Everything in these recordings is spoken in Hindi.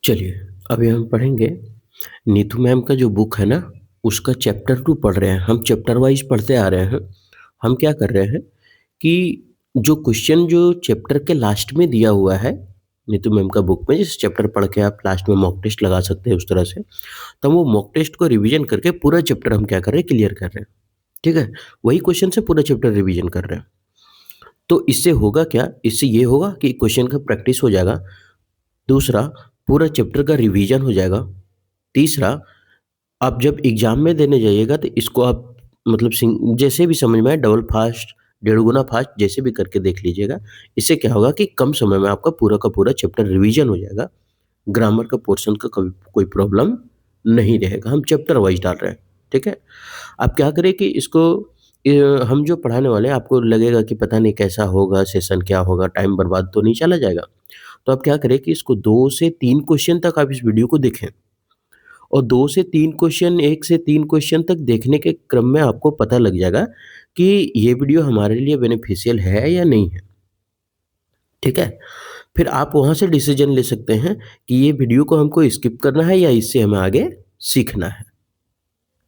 चलिए, अभी हम पढ़ेंगे नीतू मैम का जो बुक है ना, उसका चैप्टर 2 पढ़ रहे हैं। हम चैप्टर वाइज़ पढ़ते आ रहे हैं। हम क्या कर रहे हैं कि जो क्वेश्चन जो चैप्टर के लास्ट में दिया हुआ है, नीतू मैम का बुक में, जिस चैप्टर पढ़ के आप लास्ट में मॉक टेस्ट लगा सकते हैं उस तरह से, तो हम वो मॉक टेस्ट को रिवीजन करके पूरा चैप्टर हम क्या कर रहे हैं, क्लियर कर रहे हैं। ठीक है? वही क्वेश्चन से पूरा चैप्टर रिवीजन कर रहे हैं। तो इससे होगा क्या? इससे ये होगा कि क्वेश्चन का प्रैक्टिस हो जाएगा। दूसरा, पूरा चैप्टर का रिवीजन हो जाएगा। तीसरा, आप जब एग्ज़ाम में देने जाइएगा तो इसको आप मतलब जैसे भी समझ में आए, डबल फास्ट, डेढ़ गुना फास्ट, जैसे भी करके देख लीजिएगा। इससे क्या होगा कि कम समय में आपका पूरा का पूरा चैप्टर रिवीजन हो जाएगा। ग्रामर का पोर्शन का कभी कोई प्रॉब्लम नहीं रहेगा। हम चैप्टर वाइज़ डाल रहे हैं, ठीक है? आप क्या करें कि इसको हम जो पढ़ाने वाले हैं, आपको लगेगा कि पता नहीं कैसा होगा, सेशन क्या होगा, टाइम बर्बाद तो नहीं चला जाएगा। तो आप क्या करें कि इसको 2 से 3 क्वेश्चन तक आप इस वीडियो को देखें। और 2 से 3 क्वेश्चन, 1 से 3 क्वेश्चन तक देखने के क्रम में आपको पता लग जाएगा कि ये वीडियो हमारे लिए बेनिफिशियल है या नहीं है, ठीक है? फिर आप वहाँ से डिसीजन ले सकते हैं कि ये वीडियो को हमको स्किप करना है या इससे हमें आगे सीखना है,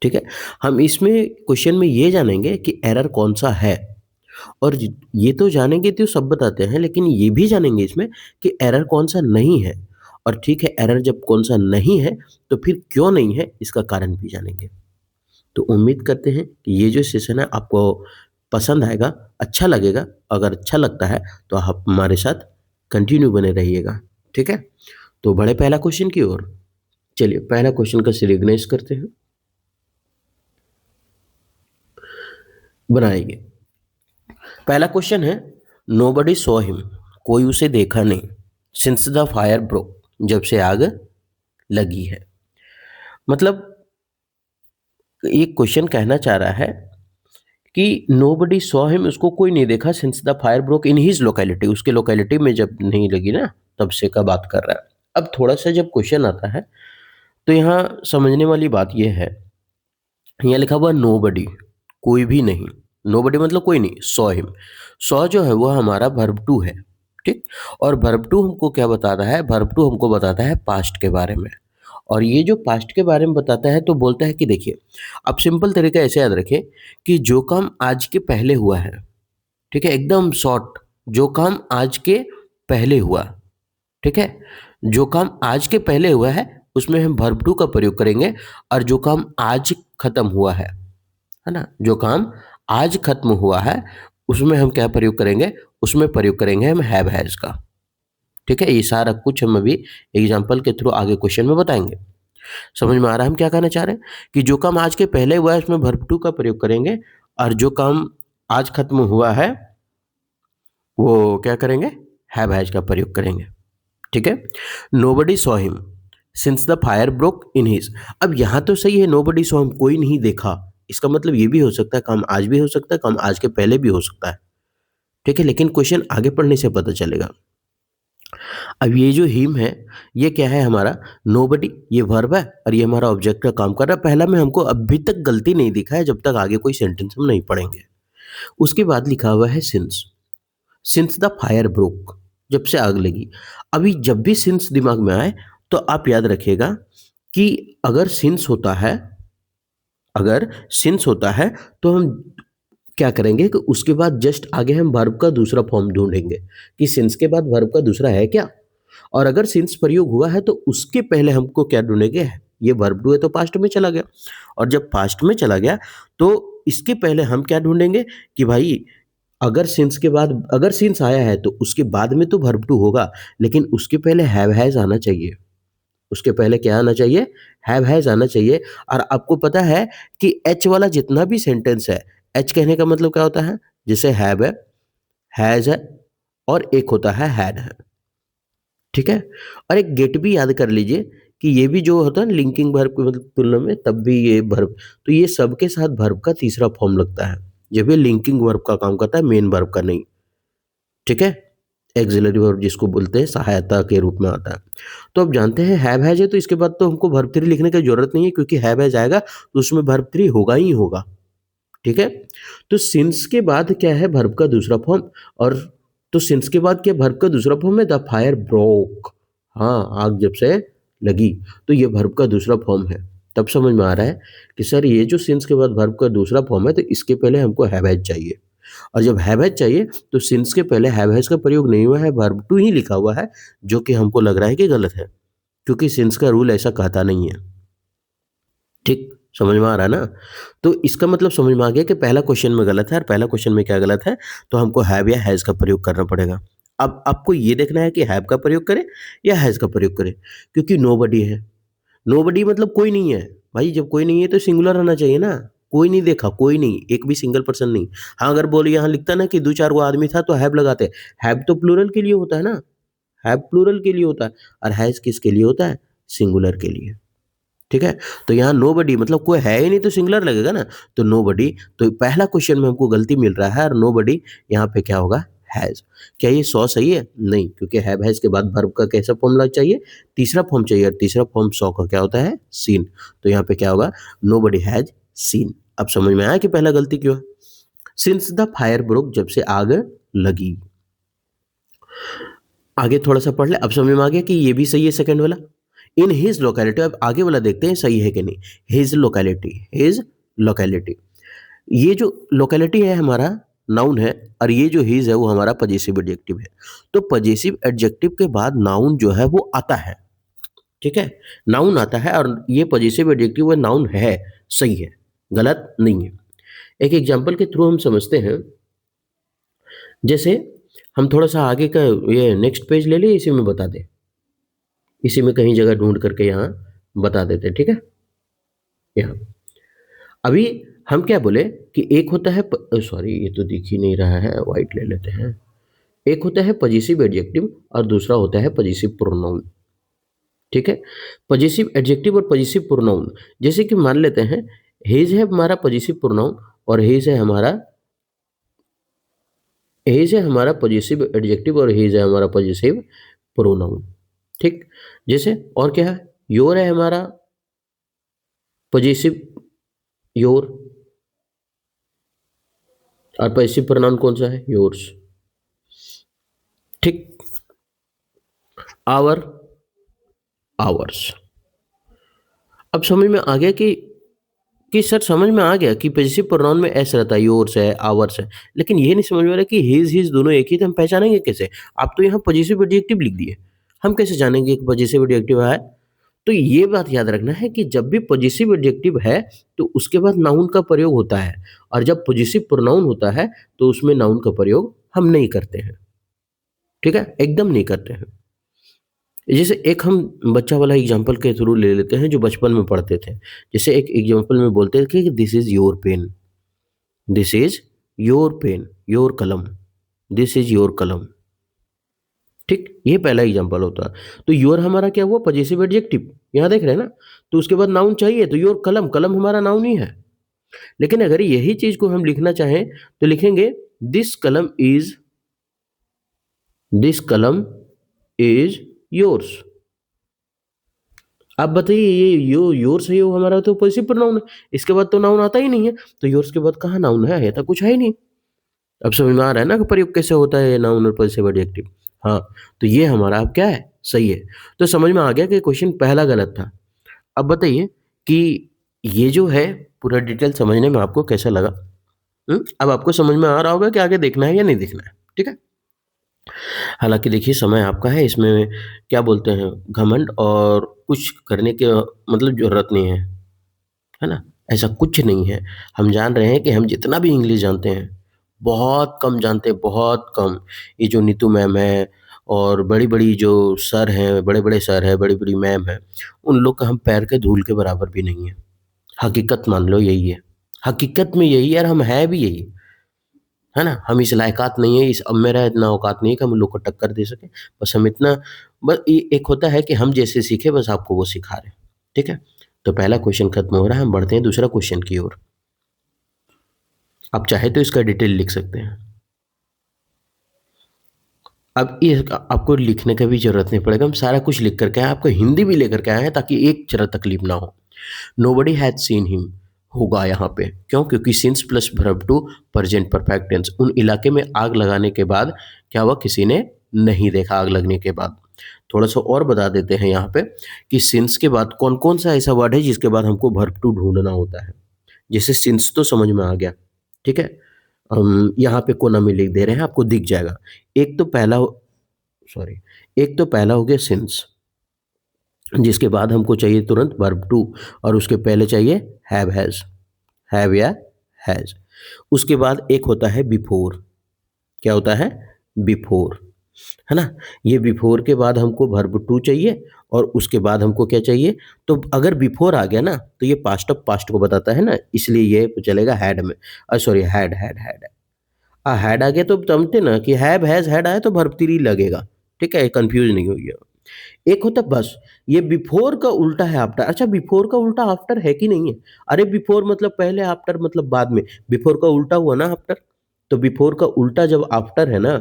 ठीक है? हम इसमें क्वेश्चन में ये जानेंगे कि एरर कौन-सा है, और ये तो जानेंगे तो सब बताते हैं, लेकिन ये भी जानेंगे इसमें कि एरर कौन-सा नहीं है। और ठीक है, एरर जब कौन-सा नहीं है, तो फिर क्यों नहीं है, इसका कारण भी जानेंगे। तो उम्मीद करते हैं कि ये जो सेशन है आपको पसंद आएगा, अच्छा लगेगा। अगर अच्छा लगता है तो आप हमारे साथ कंटिन्यू बने रहिएगा, ठीक है? तो बढ़े पहला क्वेश्चन की ओर। चलिए, पहला क्वेश्चन का सिरिगनाइज़ करते हैं, बनाएँगे। पहला क्वेश्चन है, नोबडी सॉ हिम, कोई उसे देखा नहीं, सिंस द फायर ब्रोक, जब से आग लगी है। मतलब ये क्वेश्चन कहना चाह रहा है कि नोबडी सॉ हिम, उसको कोई नहीं देखा, since the fire broke in his locality, उसके लोकेलिटी में जब नहीं लगी ना, तब से का बात कर रहा है। अब थोड़ा सा जब क्वेश्चन आता है तो यहाँ समझने वाली बात यह है, यहाँ लिखा हुआ नोबडी, कोई भी नहीं। नोबडी मतलब कोई नहीं। सॉ हिम, सॉ जो है वो हमारा वर्ब टू है, ठीक? और वर्ब टू हमको क्या बताता है? वर्ब टू हमको बताता है पास्ट के बारे में। और ये जो पास्ट के बारे में बताता है तो बोलता है कि देखिए, आप सिंपल तरीका ऐसे याद रखें कि जो काम आज के पहले हुआ है, ठीक है, एकदम शॉर्ट, जो काम आज के पहले हुआ, ठीक है, जो काम आज के पहले हुआ है उसमें हम वर्ब टू का प्रयोग करेंगे। और जो काम आज खत्म हुआ है ना, जो काम आज खत्म हुआ है उसमें हम क्या प्रयोग करेंगे? उसमें प्रयोग करेंगे हम हैव हैज का, ठीक है? ये सारा कुछ हम अभी एग्जाम्पल के थ्रू आगे क्वेश्चन में बताएंगे। समझ में आ रहा है हम क्या कहना चाह रहे हैं? कि जो काम आज के पहले हुआ है उसमें वर्ब टू का प्रयोग करेंगे, और जो काम आज खत्म हुआ है वो क्या करेंगे? हैव हैज का प्रयोग करेंगे, ठीक है? Nobody saw him since the fire broke in his. अब यहाँ तो सही है, नोबडी सॉ हिम, कोई नहीं देखा। इसका मतलब ये भी हो सकता है काम आज भी हो सकता है, काम आज के पहले भी हो सकता है, ठीक है? लेकिन क्वेश्चन आगे पढ़ने से पता चलेगा। अब ये जो हिम है, ये क्या है हमारा? नोबडी, ये वर्ब है और ये हमारा ऑब्जेक्ट का काम कर रहा है। पहला में हमको अभी तक गलती नहीं दिखा है जब तक आगे कोई सेंटेंस हम नहीं पढ़ेंगे। उसके बाद लिखा हुआ है since, since the fire broke, जब से आग लगी। अभी जब भी सिंस दिमाग में आए तो आप याद रखिएगा कि अगर सिंस होता है, अगर सिंस होता है तो हम क्या करेंगे कि उसके बाद जस्ट आगे हम वर्ब का दूसरा फॉर्म ढूंढेंगे कि सिंस के बाद वर्ब का दूसरा है क्या। और अगर सिंस प्रयोग हुआ है तो उसके पहले हमको क्या ढूंढेंगे? ये वर्ब टू है तो पास्ट में चला गया, और जब पास्ट में चला गया तो इसके पहले हम क्या ढूंढेंगे कि भाई अगर सिंस के बाद, अगर सिंस आया है तो उसके बाद में तो वर्ब टू होगा, लेकिन उसके पहले हैव हैज आना चाहिए। उसके पहले क्या आना चाहिए? हैव हैज आना चाहिए। और आपको पता है कि एच वाला जितना भी सेंटेंस है, एच कहने का मतलब क्या होता है? जैसे हैव है, हैज है, और एक होता है हैड है, ठीक है? और एक गेट भी याद कर लीजिए कि ये भी जो होता है ना लिंकिंग वर्ब की मतलब तुलना में, तब भी ये वर्ब, तो ये सबके साथ वर्ब का तीसरा फॉर्म लगता है जब ये लिंकिंग वर्ब का काम करता है, मेन वर्ब का नहीं, ठीक है? एक्सिलरी वर्ब जिसको बोलते हैं, सहायता के रूप में आता है। तो अब जानते हैं हैव हैज है, तो इसके बाद तो हमको वर्ब थ्री लिखने की जरूरत नहीं है, क्योंकि हैव हैज आएगा तो उसमें वर्ब थ्री होगा ही होगा, ठीक है? तो सिंस के बाद क्या है? वर्ब का दूसरा फॉर्म। और तो सिंस के बाद क्या वर्ब का दूसरा फॉर्म है? The fire broke. हाँ, आग जब से लगी, तो ये वर्ब का दूसरा फॉर्म है। तब समझ में आ रहा है कि सर ये जो सिंस के बाद वर्ब का दूसरा फॉर्म है, तो इसके पहले हमको हैव हैज चाहिए, और जब हैव हैज चाहिए तो सिंस के पहले हैव हैज का प्रयोग नहीं हुआ है, वर्ब टू ही लिखा हुआ है, जो कि हमको लग रहा है कि गलत है, क्योंकि सिंस का रूल ऐसा कहता नहीं है। ठीक, समझ में आ रहा है ना? तो इसका मतलब समझ में आ गया कि पहला क्वेश्चन में गलत है, और पहला क्वेश्चन में क्या गलत है, तो हमको हैव या हैज़ का प्रयोग करना पड़ेगा। अब आपको ये देखना है कि हैव का प्रयोग करें या हैज़ का प्रयोग करें, क्योंकि नोबडी है। नोबडी मतलब कोई नहीं है। भाई जब कोई नहीं है तो सिंगुलर रहना चाहिए ना। कोई नहीं देखा, कोई नहीं, एक भी सिंगल पर्सन नहीं। हाँ, अगर बोल यहाँ लिखता ना कि 2-4 गो आदमी था तो हैव लगाते। हैव तो प्लूरल के लिए होता है ना, हैव प्लूरल के लिए होता है, और हैज़ किसके लिए होता है? सिंगुलर के लिए। ठीक है? तो यहाँ नोबडी मतलब कोई है ही नहीं तो सिंगुलर लगेगा ना, तो नोबडी, तो पहला क्वेश्चन में हमको गलती मिल रहा है, और नोबडी यहाँ पे क्या होगा? हैज़। क्या ये 100 सही है? नहीं, क्योंकि हैव हैज़ के बाद वर्ब का कैसा फॉर्मूला चाहिए? तीसरा फॉर्म चाहिए, और तीसरा फॉर्म 100 का क्या होता है? सीन। तो यहाँ पे क्या होगा? Nobody has seen. अब समझ में आया कि पहला गलती क्यों है? सिंस द फायर ब्रोक, जब से आग लगी। आगे थोड़ा-सा पढ़ ले, अब समझ में आ गया कि ये भी सही है सेकंड वाला। इन हिज लोकेलिटी, अब आगे वाला देखते हैं सही है कि नहीं। हिज लोकेलिटी, हिज लोकेलिटी, ये जो लोकेलिटी है हमारा नाउन है, और ये जो हिज है वो हमारा पजेसिव एडजेक्टिव है। तो पजेसिव एडजेक्टिव के बाद नाउन जो है वो आता है। ठीक है, नाउन आता है, और ये पजेसिव एडजेक्टिव नाउन है, सही है, गलत नहीं है। एक एग्जांपल के थ्रू हम समझते हैं। जैसे हम थोड़ा सा आगे का ये नेक्स्ट पेज ले लिए, इसी में बता दें, इसी में कहीं जगह ढूंढ करके यहाँ बता देते हैं। ठीक है, यहाँ अभी हम क्या बोले कि एक होता है, सॉरी ये तो दिख ही नहीं रहा है, वाइट ले लेते हैं। एक होता है पजेसिव एडजेक्टिव, और दूसरा होता है पजेसिव प्रोनाउन। ठीक है, पजेसिव एडजेक्टिव और पजेसिव प्रोनाउन, जैसे कि मान लेते हैं हिज है हमारा पजेसिव प्रोनाउन, और हिज है हमारा पजेसिव एडजेक्टिव, और हिज है हमारा पजेसिव प्रोनाउन। ठीक, जैसे और क्या है, योर है हमारा पजेसिव, योर, और पजेसिव प्रोनाउन कौन सा है? योर्स। ठीक, आवर, आवर्स। अब समझ में आ गया कि सर समझ में आ गया कि पजेसिव प्रोनाउन में एस रहता है, योर्स है, आवर्स है, लेकिन ये नहीं समझ में आ रहा कि हिज दोनों एक ही, तो हम पहचानेंगे कैसे? आप तो यहाँ पजेसिव एडजेक्टिव लिख दिए, हम कैसे जानेंगे कि पजेसिव एडजेक्टिव है? तो ये बात याद रखना है कि जब भी पजेसिव एडजेक्टिव है तो उसके बाद नाउन का प्रयोग होता है, और जब पजेसिव प्रोनाउन होता है तो उसमें नाउन का प्रयोग हम नहीं करते हैं। ठीक है, एकदम नहीं करते हैं। जैसे एक हम बच्चा वाला एग्जांपल के थ्रू ले लेते हैं जो बचपन में पढ़ते थे। जैसे एक एग्जांपल में बोलते थे कि this is your pen, this is your pen, your कलम, दिस इज योर कलम। ठीक, ये पहला एग्जांपल होता है। तो योर हमारा क्या हुआ? पजेसिव एडजेक्टिव, यहाँ देख रहे हैं ना। तो उसके बाद नाउन चाहिए, तो योर कलम, कलम हमारा नाउन ही है। लेकिन अगर यही चीज को हम लिखना चाहें तो लिखेंगे दिस कलम इज, दिस कलम इज योर्स। आप बताइए, ये योर्स है, यो हमारा तो पॉजिटिव प्रोनाउन है, इसके बाद तो नाउन आता ही नहीं है, तो योर्स के बाद कहाँ नाउन है? ये तो कुछ है ही नहीं। अब समझ में आ रहा है ना कि प्रयोग कैसे होता है नाउन और पॉजिटिव एडजेक्टिव। हाँ, तो ये हमारा अब क्या है? सही है। तो समझ में आ गया कि क्वेश्चन पहला गलत था। अब बताइए कि ये जो है पूरा डिटेल समझने में आपको कैसा लगा? अब आपको समझ में आ रहा होगा कि आगे देखना है या नहीं देखना है। ठीक है, हालाँकि देखिए समय आपका है, इसमें क्या बोलते हैं, घमंड और कुछ करने की मतलब ज़रूरत नहीं है ना? ऐसा कुछ नहीं है। हम जान रहे हैं कि हम जितना भी इंग्लिश जानते हैं, बहुत कम जानते हैं, बहुत कम। ये जो नीतू मैम है और बड़ी-बड़ी जो सर हैं, बड़े-बड़े सर हैं, बड़ी-बड़ी मैम हैं, उन लोग का हम पैर के धूल के बराबर भी नहीं है। हकीकत मान लो यही है। हकीकत में यही है, और हम हैं भी यही। है ना? हम इस लायकात नहीं है, इस अब मेरा इतना औकात नहीं है कि हम लोग को टक्कर दे सकें। बस हम इतना, बस ये एक होता है कि हम जैसे सीखे बस आपको वो सिखा रहे हैं। ठीक है? तो पहला क्वेश्चन खत्म हो रहा है, हम बढ़ते हैं दूसरा क्वेश्चन की ओर। आप चाहे तो इसका डिटेल लिख सकते हैं। अब ये आपको लिखने का भी ज़रूरत नहीं पड़ेगा, हम सारा कुछ लिख कर के आए हैं, आपको हिंदी भी लेकर के आए हैं ताकि एक ज़रा तकलीफ ना हो। नोबडी हैड सीन हिम होगा यहाँ पे, क्यों? क्योंकि since plus verb to present perfect tense. उन इलाके में आग लगाने के बाद क्या हुआ? किसी ने नहीं देखा आग लगने के बाद। थोड़ा सा और बता देते हैं यहाँ पे कि सिंस के बाद कौन कौन सा ऐसा वर्ड है जिसके बाद हमको वर्ब टू ढूंढना होता है। जैसे सिंस तो समझ में आ गया, ठीक है। हम यहाँ पे कोना में लिख दे रहे हैं, आपको दिख जाएगा। एक तो पहला सॉरी एक तो पहला हो गया सिंस, जिसके बाद हमको चाहिए तुरंत वर्ब टू, और उसके पहले चाहिए हैव या हैज। उसके बाद एक होता है बिफोर। क्या होता है? बिफोर, है ना। ये बिफोर के बाद हमको वर्ब टू चाहिए, और उसके बाद हमको क्या चाहिए? तो अगर बिफोर आ गया ना तो ये पास्ट ऑफ पास्ट को बताता है ना, इसलिए ये चलेगा हैड में। Sorry had had had had आ गया तो समझते ना कि हैव हैज हैड आया तो वर्ब थ्री लगेगा। ठीक है, कंफ्यूज नहीं होइए। एक होता बस, ये बिफोर का उल्टा है आफ्टर। अच्छा, बिफोर का उल्टा आफ्टर है कि नहीं है? अरे बिफोर मतलब पहले, आफ्टर मतलब बाद में। बिफोर का उल्टा हुआ ना आफ्टर, तो बिफोर का उल्टा जब आफ्टर है ना,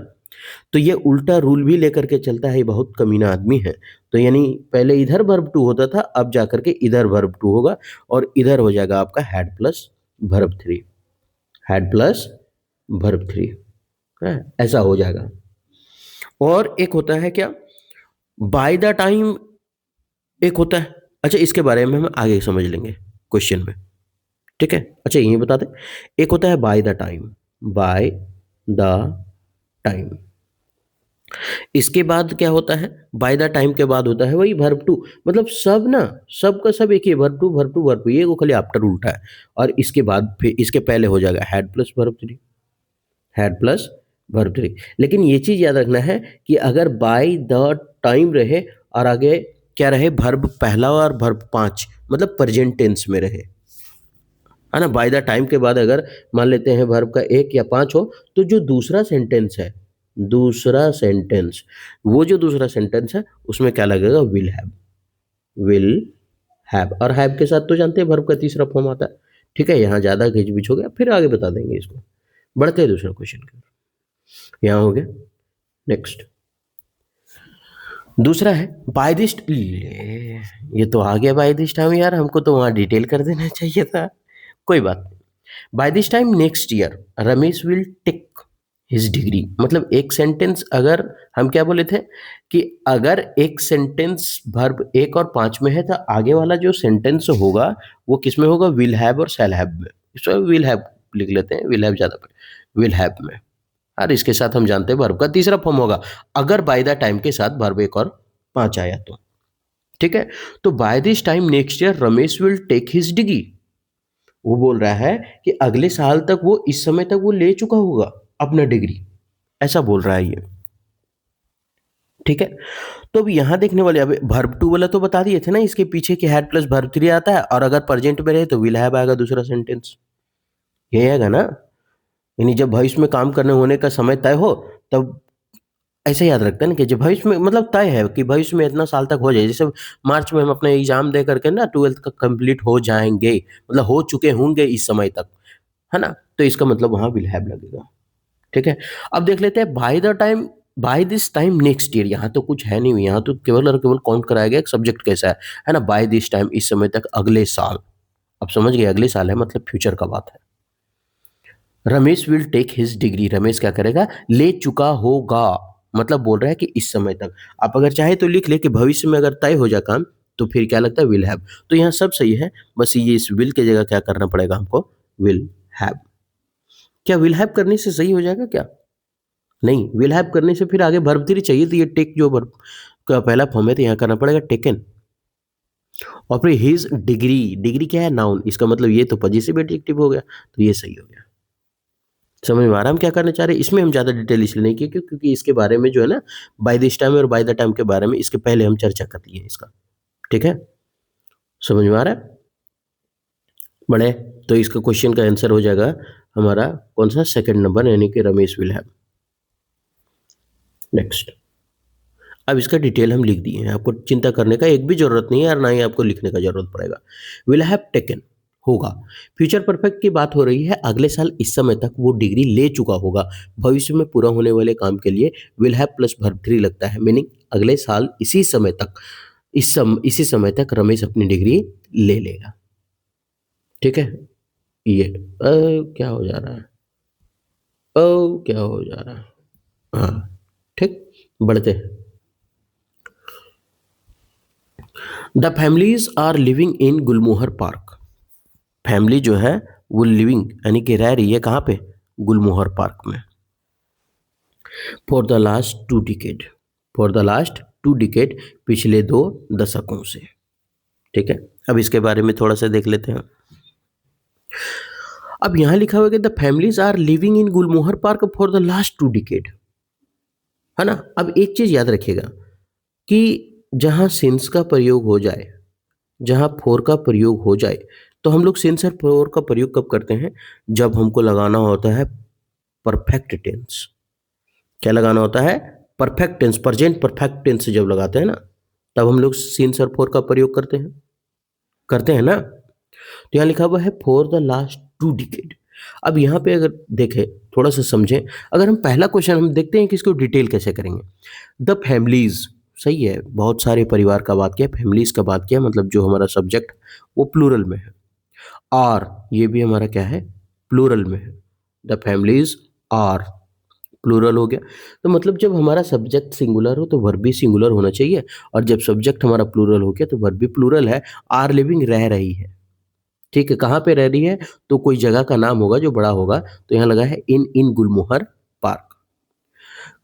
तो ये उल्टा रूल भी लेकर के चलता है। ये बहुत कमीना आदमी है। तो यानी पहले इधर वर्ब टू होता था, अब जाकर के इधर वर्ब टू होगा, और इधर हो जाएगा आपका had plus verb three. Had plus verb three, ऐसा हो जाएगा। और एक होता है क्या? बाय द टाइम एक होता है। अच्छा, इसके बारे में हम आगे समझ लेंगे क्वेश्चन में, ठीक है। अच्छा, यही बता दें, एक होता है bye the time. Bye the time, इसके बाद क्या होता है? बाय द टाइम के बाद होता है वही वर्ब टू। मतलब सब ना, सब का सब एक ही, verb two verb two verb two, ये वो खाली आफ्टर उल्टा है। और इसके बाद फिर इसके पहले हो जाएगा had plus verb three. Had plus verb three. लेकिन ये चीज याद रखना है कि अगर बाय द टाइम रहे और आगे क्या रहे? वर्ब पहला और वर्ब पांच, मतलब प्रेजेंट टेंस में रहे, है ना। बाय द टाइम के बाद अगर मान लेते हैं वर्ब का एक या पांच हो, तो जो दूसरा सेंटेंस है, दूसरा सेंटेंस, वो जो दूसरा सेंटेंस है उसमें क्या लगेगा? Will have. विल हैव, और हैव के साथ तो जानते हैं वर्ब का तीसरा फॉर्म आता है। ठीक है, यहाँ ज्यादा घिचपिच हो गया, फिर आगे बता देंगे इसको। बढ़ते हैं दूसरा क्वेश्चन की ओर। यहाँ हो गया। नेक्स्ट दूसरा है बाय दिस। ये तो आ गया बाय दिस टाइम यार, हमको तो वहां डिटेल कर देना चाहिए था। कोई बात नहीं। By this time next year Ramesh will take his degree. मतलब एक सेंटेंस, अगर हम क्या बोले थे कि अगर एक सेंटेंस वर्ब एक और पांच में है तो आगे वाला जो सेंटेंस होगा वो किस में होगा? विल हैव और शैल हैव में। इसमें विल हैव लिख लेते हैं, विल हैव ज्यादा, विल हैव में। और इसके साथ हम जानते हैं वर्ब का तीसरा फॉर्म होगा अगर बाय द टाइम के साथ वर्ब एक और पांच आया तो। ठीक है, तो by this time next year Ramesh will take his degree. वो बोल रहा है कि अगले साल तक, वो इस समय तक वो ले चुका होगा अपना डिग्री, ऐसा बोल रहा है ये। ठीक है, तो अब यहां देखने वाले, अब वर्ब टू वाला तो बता दिए थे ना, इसके पीछे कि हैड प्लस वर्ब थ्री आता है, और अगर प्रेजेंट में रहे तो विल हैव आएगा दूसरा सेंटेंस। ये आएगा ना। यानी जब भविष्य में काम करने होने का समय तय हो, तब ऐसे याद रखते हैं ना कि जब भविष्य में, मतलब तय है कि भविष्य में इतना साल तक हो जाए। जैसे मार्च में हम अपने एग्जाम दे करके ना ट्वेल्थ का कंप्लीट हो जाएंगे, मतलब हो चुके होंगे इस समय तक, है ना। तो इसका मतलब वहां विल हैव लगेगा। ठीक है, अब देख लेते हैं by the time, by this time next year. यहाँ तो कुछ है नहीं, यहाँ तो केवल और केवल काउंट कराया गया सब्जेक्ट कैसा है ना। बाय दिस टाइम इस समय तक, अगले साल। अब समझ गए, अगले साल है मतलब फ्यूचर का बात है। Ramesh will take his degree, Ramesh क्या करेगा? ले चुका होगा, मतलब बोल रहा है कि इस समय तक। आप अगर चाहे तो लिख ले कि भविष्य में अगर तय हो जाए काम, तो फिर क्या लगता है? Will have. तो यहाँ सब सही है, बस ये इस विल की जगह क्या करना पड़ेगा हमको? Will have. क्या विल हैव करने से सही हो जाएगा क्या? नहीं, विल हैव करने से फिर आगे वर्ब थ्री चाहिए, तो ये टेक जो वर्ब का पहला फॉर्म है, तो यहाँ करना पड़ेगा टेकन। और फिर हिज डिग्री, डिग्री क्या है? नाउन, इसका मतलब ये तो पॉजिटिव एडजेक्टिव हो गया, तो ये सही हो गया। समझ में आ रहा है हम क्या करना चाह रहे हैं? इसमें हम ज़्यादा डिटेल इसलिए नहीं किए क्योंकि इसके बारे में जो है ना, बाय दिस टाइम और बाय द टाइम के बारे में इसके पहले हम चर्चा कर लिए इसका। ठीक है, समझ में आ रहा है? बड़े, तो इसका क्वेश्चन का आंसर हो जाएगा हमारा कौन सा? सेकंड नंबर, यानी कि रमेश विल हैव। नेक्स्ट, अब इसका डिटेल हम लिख दिए हैं, आपको चिंता करने का एक भी जरूरत नहीं है, और ना ही आपको लिखने का जरूरत पड़ेगा। विल हैव टेकन होगा। फ्यूचर परफेक्ट की बात हो रही है, अगले साल इस समय तक वो डिग्री ले चुका होगा। भविष्य में पूरा होने वाले काम के लिए will have plus verb three लगता है, मीनिंग अगले साल इसी समय तक, इसी समय तक रमेश अपनी डिग्री ले लेगा। ठीक है, ये क्या हो जा रहा है? क्या हो जा रहा है? हाँ, ठीक, बढ़ते हैं। The families are living in Gulmohar park. Family जो है वो लिविंग यानी कि रह रही है कहाँ पे? गुलमोहर पार्क में। For the last 2 decade. For the last 2 decade, पिछले 2 दशकों से। ठीक है, अब इसके बारे में थोड़ा सा देख लेते हैं। अब यहां लिखा हुआ है कि the families are living in Gulmohar park for the last 2 decade, है ना। अब एक चीज याद रखिएगा कि जहां सिंस का प्रयोग हो जाए, जहां फोर का प्रयोग हो जाए, तो हम लोग सिंस और फोर का प्रयोग कब करते हैं? जब हमको लगाना होता है परफेक्ट टेंस। क्या लगाना होता है? Perfect tense, present perfect tense जब लगाते हैं ना, तब हम लोग सिंस और फोर का प्रयोग करते हैं ना। तो यहाँ लिखा हुआ है फॉर द लास्ट 2 डिकेड। अब यहाँ पे अगर देखें, थोड़ा सा समझें, अगर हम पहला क्वेश्चन हम देखते हैं कि इसको डिटेल कैसे करेंगे। द फैमिलीज, सही है, बहुत सारे परिवार का बात किया, फैमिलीज का बात किया, मतलब जो हमारा सब्जेक्ट वो प्लूरल में है। आर, ये भी हमारा क्या है? प्लूरल में है। द फैमिलीज आर, प्लूरल हो गया। तो मतलब जब हमारा सब्जेक्ट सिंगुलर हो तो वर्ब भी सिंगुलर होना चाहिए, और जब सब्जेक्ट हमारा प्लूरल हो गया तो वर्ब भी प्लूरल है। आर लिविंग, रह रही है। ठीक है, कहाँ पे रह रही है? तो कोई जगह का नाम होगा जो बड़ा होगा, तो यहाँ लगा है इन गुलमोहर पार्क।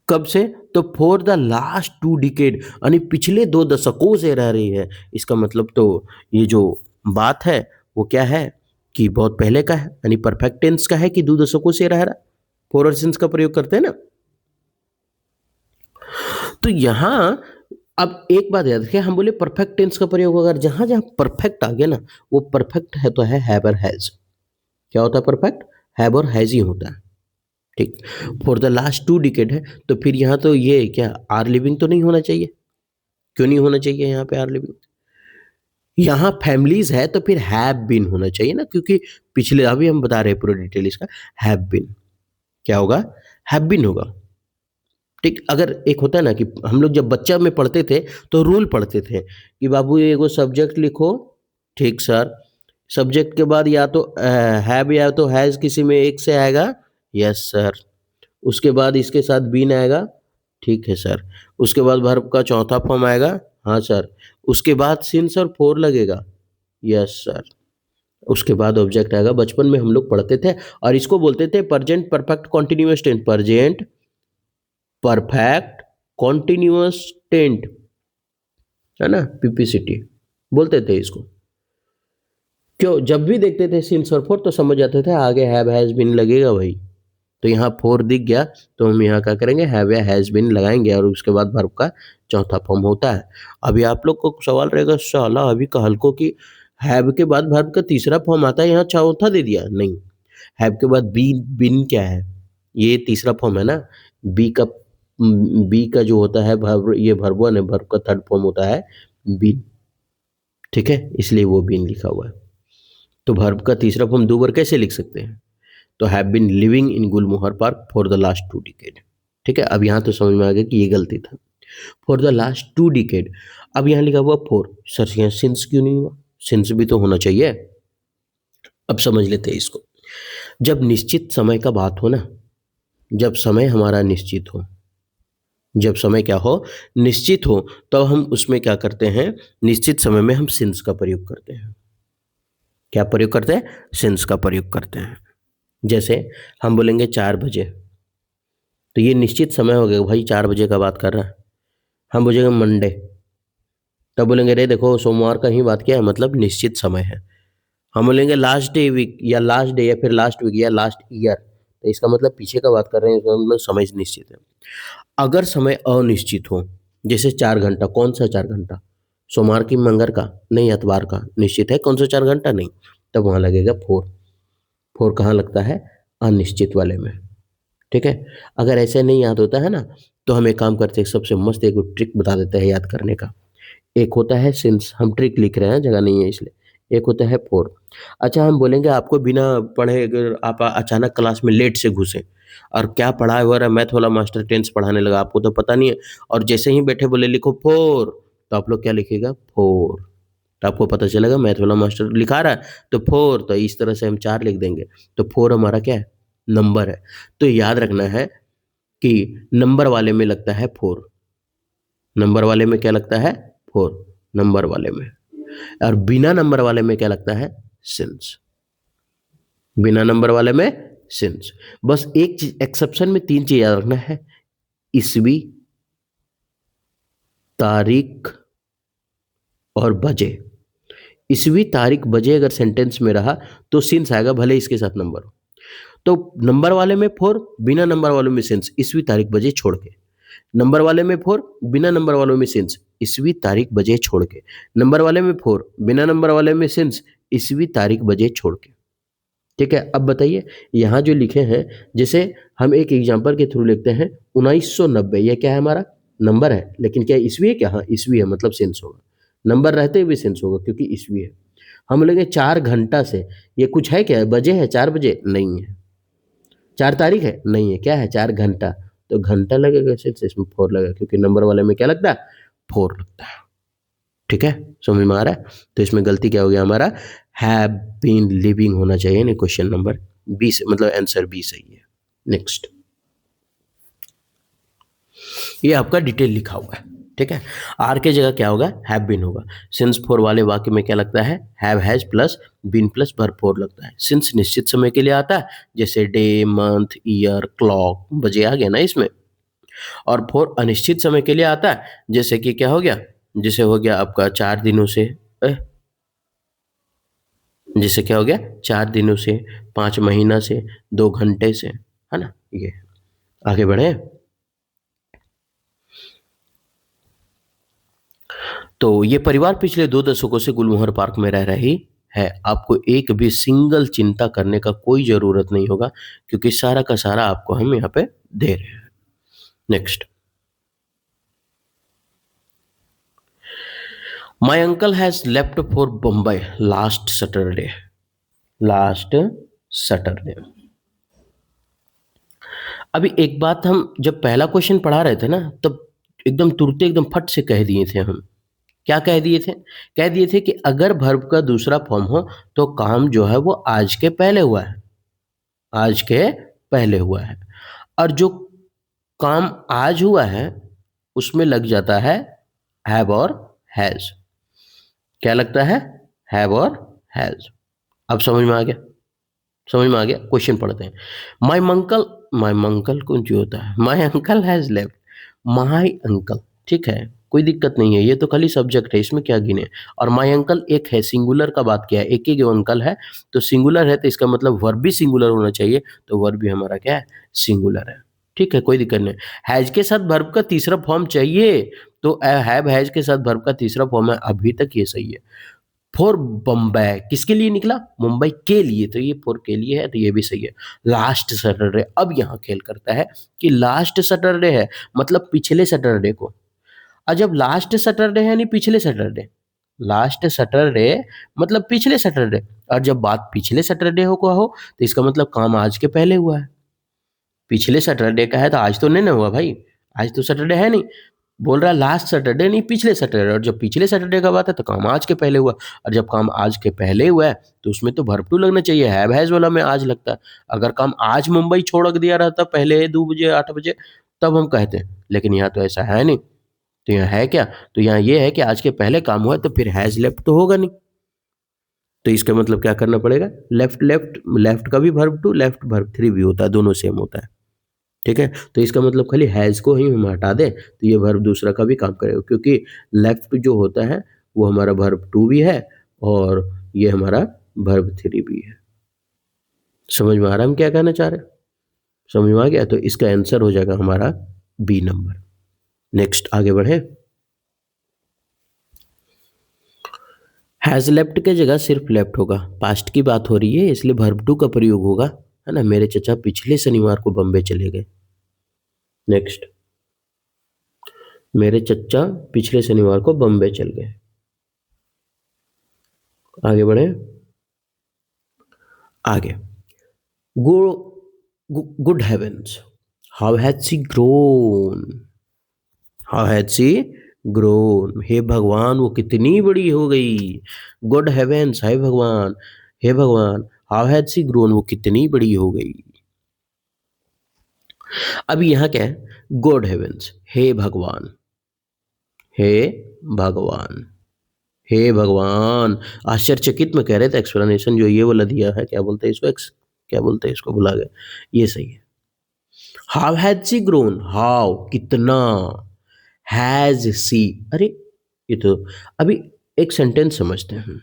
कब से? तो फॉर द लास्ट 2 डिकेड, यानी पिछले 2 दशकों से रह रही है। इसका मतलब तो ये जो बात है वो क्या है कि बहुत पहले का है, यानी परफेक्ट टेंस का है कि 2 दशकों से रह रहा। फॉर और सिंस का प्रयोग करते हैं ना। तो यहाँ अब एक बात याद रखिए, हम बोले परफेक्ट टेंस का प्रयोग अगर जहां जहां परफेक्ट आ गया ना, वो परफेक्ट है तो है हैव और हैज। क्या होता है परफेक्ट? हैव और हैज ही होता है। ठीक। फॉर द लास्ट 2 डिकेड है, तो फिर यहाँ तो ये क्या आर लिविंग तो नहीं होना चाहिए? क्यों नहीं होना चाहिए यहाँ पे आर लिविंग? यहाँ फैमिलीज है तो फिर हैव बीन होना चाहिए ना, क्योंकि पिछले अभी हम बता रहे हैं पूरा डिटेल इसका। हैव बीन क्या होगा? हैव बीन होगा। ठीक। अगर एक होता है ना कि हम लोग जब बच्चा में पढ़ते थे तो रूल पढ़ते थे कि बाबू ये एगो सब्जेक्ट लिखो। ठीक सर। सब्जेक्ट के बाद या तो हैव या तो हैज, किसी में एक से आएगा। Yes sir. उसके बाद इसके साथ बीन आएगा। ठीक है सर। उसके बाद वर्ब का चौथा फॉर्म आएगा। हाँ सर। उसके बाद सिंस और फोर लगेगा। Yes sir. उसके बाद ऑब्जेक्ट आएगा। बचपन में हम लोग पढ़ते थे और इसको बोलते थे present perfect continuous tense. Present perfect continuous tense, है ना, पीपीसीटी बोलते थे इसको। क्यों? जब भी देखते थे सिंस और फोर तो समझ जाते थे आगे हैव हैज बीन लगेगा भाई। तो यहाँ फोर दिख गया तो हम यहाँ क्या करेंगे? हैव या हैज बीन लगाएंगे और उसके बाद वर्ब का चौथा फॉर्म होता है। अभी आप लोग को सवाल रहेगा साला अभी का हल्को की हैव के बाद वर्ब का तीसरा फॉर्म आता है, यहाँ चौथा दे दिया। नहीं, हैव के बाद बी बिन क्या है? ये तीसरा फॉर्म है ना। बी का जो होता है वर्ब, ये वर्ब वन है, वर्ब का थर्ड फॉर्म होता है बीन। ठीक है, इसलिए वो बीन लिखा हुआ है। तो वर्ब का तीसरा फॉर्म दो बार कैसे लिख सकते हैं? तो have been living in Gulmohar park for the last 2 decade. ठीक है, अब यहाँ तो समझ में आ गया कि ये गलती था। For the last 2 decade. अब यहाँ लिखा हुआ फोर, सर यहाँ सिंस क्यों नहीं हुआ? सिंस भी तो होना चाहिए। अब समझ लेते हैं इसको। जब निश्चित समय का बात हो ना, जब समय हमारा निश्चित हो, जब समय क्या हो? निश्चित हो, तो हम उसमें क्या करते हैं? निश्चित समय में हम सिंस का प्रयोग करते हैं। क्या प्रयोग करते हैं? सिंस का प्रयोग करते हैं। जैसे हम बोलेंगे 4 बजे, तो ये निश्चित समय हो गया भाई, 4 बजे का बात कर रहा है। हम बोलेंगे मंडे, तब बोलेंगे रे देखो सोमवार का ही बात किया है, मतलब निश्चित समय है। हम बोलेंगे लास्ट डे वीक या लास्ट डे या फिर लास्ट वीक या लास्ट ईयर, तो इसका मतलब पीछे का बात कर रहे हैं, इसका मतलब समय निश्चित है। अगर समय अनिश्चित हो, जैसे 4 घंटा, कौन सा 4 घंटा? सोमवार की मंगर का नहीं, इतवार का निश्चित है, कौन सा 4 घंटा नहीं, तब वहाँ लगेगा फोर। फोर कहाँ लगता है? अनिश्चित वाले में। ठीक है। अगर ऐसे नहीं याद होता है ना, तो हम एक काम करते हैं, सबसे मस्त एक ट्रिक बता देते हैं याद करने का। एक होता है सिंस, हम ट्रिक लिख रहे हैं, जगह नहीं है इसलिए। एक होता है फोर। अच्छा, हम बोलेंगे आपको बिना पढ़े अगर आप अचानक क्लास में लेट से घुसे और क्या पढ़ा हुआ रहा, मैथ वाला मास्टर टेंस पढ़ाने लगा, आपको तो पता नहीं है, और जैसे ही बैठे बोले लिखो फोर, तो आप लोग क्या लिखेगा? फोर। तो आपको पता चलेगा मैथ वाला मास्टर लिखा रहा है तो फोर, तो इस तरह से हम 4 लिख देंगे। तो फोर हमारा क्या है? नंबर है। तो याद रखना है कि नंबर वाले में लगता है फोर। नंबर वाले में क्या लगता है? फोर। नंबर वाले में, और बिना नंबर वाले में क्या लगता है, सिंस। बिना नंबर वाले में सिंस। बस एक चीज एक्सेप्शन में, तीन चीज याद रखना है, ईस्वी, तारीख और बजे। ईस्वी तारीख बजे अगर सेंटेंस में रहा तो सिंस आएगा, भले इसके साथ नंबर हो। तो नंबर वाले में फोर, बिना नंबर वालों में सिंस, ईस्वी तारीख बजे छोड़ के। नंबर वाले में फोर, बिना नंबर वालों में सिंस, ईस्वी तारीख बजे छोड़ के। नंबर वाले में फोर, बिना नंबर वाले में सिंस, ईस्वी तारीख बजे छोड़ के। ठीक है, अब बताइए यहाँ जो लिखे हैं, जैसे हम एक एग्जांपल के थ्रू लिखते हैं 1990, यह क्या है, हमारा नंबर है, लेकिन क्या ईस्वी है क्या, हाँ ईस्वी है, मतलब सेंस होगा। नंबर रहते हुए सेंस होगा क्योंकि ईस्वी है। हम लगे 4 घंटा से, ये कुछ है क्या, बजे है 4 बजे, नहीं है। 4 तारीख है, नहीं है, क्या है, 4 घंटा, तो घंटा लगेगा सेंस, इसमें फोर लगेगा क्योंकि नंबर वाले में क्या लगता है, फोर लगता है। ठीक है, समझ में आ रहा है। तो इसमें गलती क्या हो गया हमारा, हैव बीन लिविंग होना चाहिए, नहीं क्वेश्चन नंबर बी से, मतलब आंसर बी सही है। नेक्स्ट, ये आपका डिटेल लिखा हुआ है। ठीक है, आर के जगह क्या होगा, हैव बीन होगा। सिंस फोर वाले वाक्य में क्या लगता है, have has plus been plus verb for लगता है। सिंस निश्चित समय के लिए आता है, जैसे डे, मंथ, ईयर, क्लॉक, बजे आ गया ना इसमें। और फोर अनिश्चित समय के लिए आता है, जैसे कि क्या हो गया, जैसे हो गया आपका 4 दिनों से, जैसे क्या हो गया, 4 दिनों से, 5 महीना से, 2 घंटे से, है ना। ये आगे बढ़े, तो ये परिवार पिछले 2 दशकों से गुलमोहर पार्क में रह रही है। आपको एक भी सिंगल चिंता करने का कोई जरूरत नहीं होगा क्योंकि सारा का सारा आपको हम यहाँ पे दे रहे हैं। Next, my uncle has left for Bombay last Saturday. Last Saturday. अभी एक बात, हम जब पहला क्वेश्चन पढ़ा रहे थे ना, तब एकदम तुरंत एकदम फट से कह दिए थे हम। क्या कह दिए थे, कह दिए थे कि अगर वर्ब का दूसरा फॉर्म हो तो काम जो है वो आज के पहले हुआ है, आज के पहले हुआ है। और जो काम आज हुआ है उसमें लग जाता है हैव और हैज। क्या लगता है, हैव और हैज। अब समझ में आ गया, समझ में आ गया। क्वेश्चन पढ़ते हैं। माई मंकल कौन सी होता है, my uncle has left, my uncle, ठीक है, कोई दिक्कत नहीं है, ये तो खाली सब्जेक्ट है, इसमें क्या गिने। और माई अंकल एक है, सिंगुलर का बात किया है, एक ही अंकल है, तो सिंगुलर है तो इसका मतलब वर्ब भी सिंगुलर होना चाहिए, तो वर्ब भी हमारा क्या है, सिंगुलर है। ठीक है, कोई दिक्कत नहीं। हैज के साथ वर्ब का तीसरा फॉर्म चाहिए, तो हैव हैज के साथ वर्ब का तीसरा फॉर्म है, अभी तक ये सही है। फॉर बम्बई किसके लिए निकला, मुंबई के लिए, तो ये फॉर के लिए है, तो ये भी सही है। लास्ट सैटरडे, अब यहाँ खेल करता है कि लास्ट सैटरडे है मतलब पिछले सैटरडे को। और जब लास्ट सैटरडे है नहीं पिछले सैटरडे, लास्ट सैटरडे मतलब पिछले सैटरडे, और जब बात पिछले सैटरडे हो को हो तो इसका मतलब काम आज के पहले हुआ है। पिछले सैटरडे का है तो आज तो नहीं ना हुआ भाई, आज तो सैटरडे है नहीं। बोल रहा है लास्ट सैटरडे नहीं पिछले सैटरडे, और जब पिछले सैटरडे का बात है तो काम आज के पहले हुआ, और जब काम आज के पहले हुआ है तो उसमें तो वर्ब टू लगना चाहिए, हैव हैज वाला में आज लगता है। अगर काम आज मुंबई छोड़ दिया रहता पहले 2 बजे 8 बजे, तब हम कहते हैं, लेकिन यहाँ तो ऐसा है नहीं। तो यहाँ है क्या, तो यहाँ ये है कि आज के पहले काम हुआ है, तो फिर हैज लेफ्ट तो होगा नहीं। तो इसका मतलब क्या करना पड़ेगा, लेफ्ट, लेफ्ट, लेफ्ट का भी verb two, left verb three भी होता है, दोनों सेम होता है। ठीक है, तो इसका मतलब खाली हैज़ को ही हम हटा दें तो ये वर्ब दूसरा का भी काम करेगा, क्योंकि लेफ्ट जो होता है वो हमारा वर्ब टू भी है और ये हमारा वर्ब थ्री भी है। समझ में आ रहा है हम क्या कहना चाह रहे हैं, समझ में आ गया। तो इसका आंसर हो जाएगा हमारा बी नंबर। नेक्स्ट आगे बढ़े। हैज़ लेफ्ट के जगह सिर्फ लेफ्ट होगा, पास्ट की बात हो रही है इसलिए वर्ब टू का प्रयोग होगा, है ना। मेरे चचा पिछले शनिवार को बम्बे चले गए। नेक्स्ट, मेरे चचा पिछले शनिवार को बम्बे चल गए। आगे बढ़े, आगे, good heavens, how has she grown, how has she grown, हे भगवान वो कितनी बड़ी हो गई। गुड हेवेंस, हाय भगवान, हे भगवान, हाउ हैज सी ग्रोन वो कितनी बड़ी हो गई। अभी यहाँ क्या है, गॉड हेवेंस, हे भगवान, हे भगवान, हे भगवान, आश्चर्यचकित में कह रहे थे, एक्सप्लेनेशन जो ये वाला दिया है, क्या बोलते हैं इसको, क्या बोलते हैं इसको, भुला गए, ये सही है। How has she grown, how कितना, हैज सी, अरे ये तो, अभी एक सेंटेंस समझते हैं।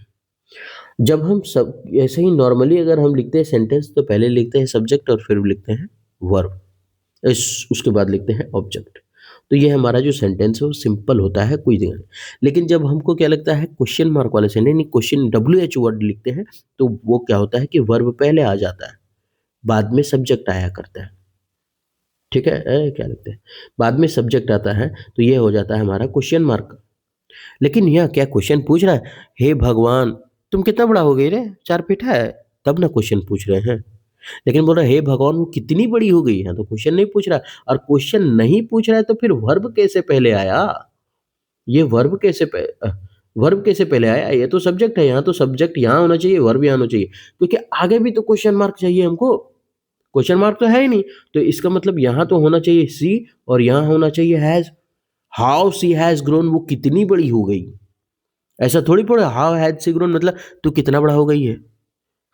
जब हम सब ऐसे ही नॉर्मली अगर हम लिखते हैं सेंटेंस, तो पहले लिखते हैं सब्जेक्ट और फिर लिखते हैं वर्ब, उसके बाद लिखते हैं ऑब्जेक्ट। तो ये हमारा जो सेंटेंस है वो सिंपल होता है, कोई दिक्कत नहीं। लेकिन जब हमको क्या लगता है क्वेश्चन मार्क वाले सेंटेंस, नहीं क्वेश्चन WH वर्ड लिखते हैं, तो वो क्या होता है कि वर्ब पहले आ जाता है, बाद में सब्जेक्ट आया करता है। ठीक है, क्या लिखते हैं, बाद में सब्जेक्ट आता है, तो ये हो जाता है हमारा क्वेश्चन मार्क। लेकिन यह क्या क्वेश्चन पूछ रहा है, हे भगवान तुम कितना बड़ा हो गई रे, 4 फीट है, तब ना क्वेश्चन पूछ रहे हैं। लेकिन बोल रहा है हे भगवान वो कितनी बड़ी हो गई है, तो क्वेश्चन नहीं पूछ रहा है। और क्वेश्चन नहीं पूछ रहा है तो फिर वर्ब कैसे पहले आया, ये वर्ब कैसे पहले आया, ये तो सब्जेक्ट है, यहाँ तो सब्जेक्ट यहाँ होना चाहिए, वर्ब यहाँ होना चाहिए, क्योंकि आगे भी तो क्वेश्चन मार्क चाहिए हमको, क्वेश्चन मार्क तो है ही नहीं। तो इसका मतलब यहाँ तो होना चाहिए सी, और यहाँ होना चाहिए has. How she has grown, वो कितनी बड़ी हो गई, ऐसा थोड़ी पड़ा हाउ हैज सी ग्रोन मतलब तू कितना बड़ा हो गई है,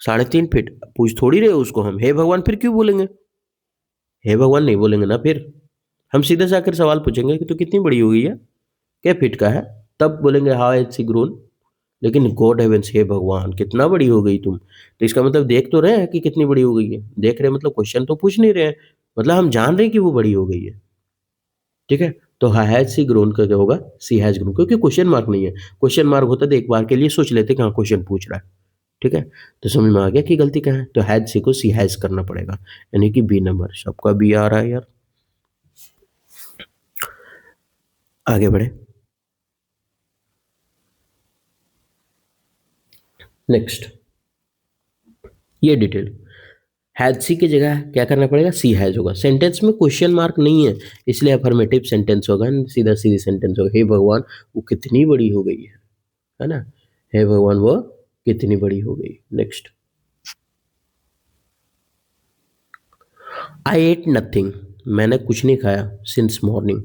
3.5 फीट, पूछ थोड़ी रहे उसको हम, हे भगवान फिर क्यों बोलेंगे, हे भगवान नहीं बोलेंगे ना, फिर हम सीधे से आकर सवाल पूछेंगे कि तू कितनी बड़ी हो गई है, क्या फीट का है, तब बोलेंगे हाउ हैज सी ग्रोन। लेकिन गॉड हेवेंस, हे भगवान कितना बड़ी हो गई तुम, तो इसका मतलब देख तो रहे हैं कि कितनी बड़ी हो गई है, देख रहे हैं मतलब क्वेश्चन तो पूछ नहीं रहे हैं, मतलब हम जान रहे हैं कि वो बड़ी हो गई है। ठीक है, तो हैज सी ग्रोन का क्या होगा, सी हैज ग्रोन, क्योंकि क्वेश्चन मार्क नहीं है। क्वेश्चन मार्क होता तो एक बार के लिए सोच लेते कि हाँ क्वेश्चन पूछ रहा है। ठीक है, तो समझ में आ गया कि गलती कहाँ है, तो हैज सी को सी हैज करना पड़ेगा, यानी कि बी नंबर, सबका बी आ रहा है यार। आगे बढ़े, नेक्स्ट, ये डिटेल, हैज सी की जगह क्या करना पड़ेगा, सी हैज होगा। सेंटेंस में क्वेश्चन मार्क नहीं है, इसलिए अफर्मेटिव सेंटेंस होगा, सीधा सीधी सेंटेंस होगा, हे भगवान वो कितनी बड़ी हो गई है ना, हे भगवान वो कितनी बड़ी हो गई। नेक्स्ट, आई एट नथिंग, मैंने कुछ नहीं खाया सिंस मॉर्निंग।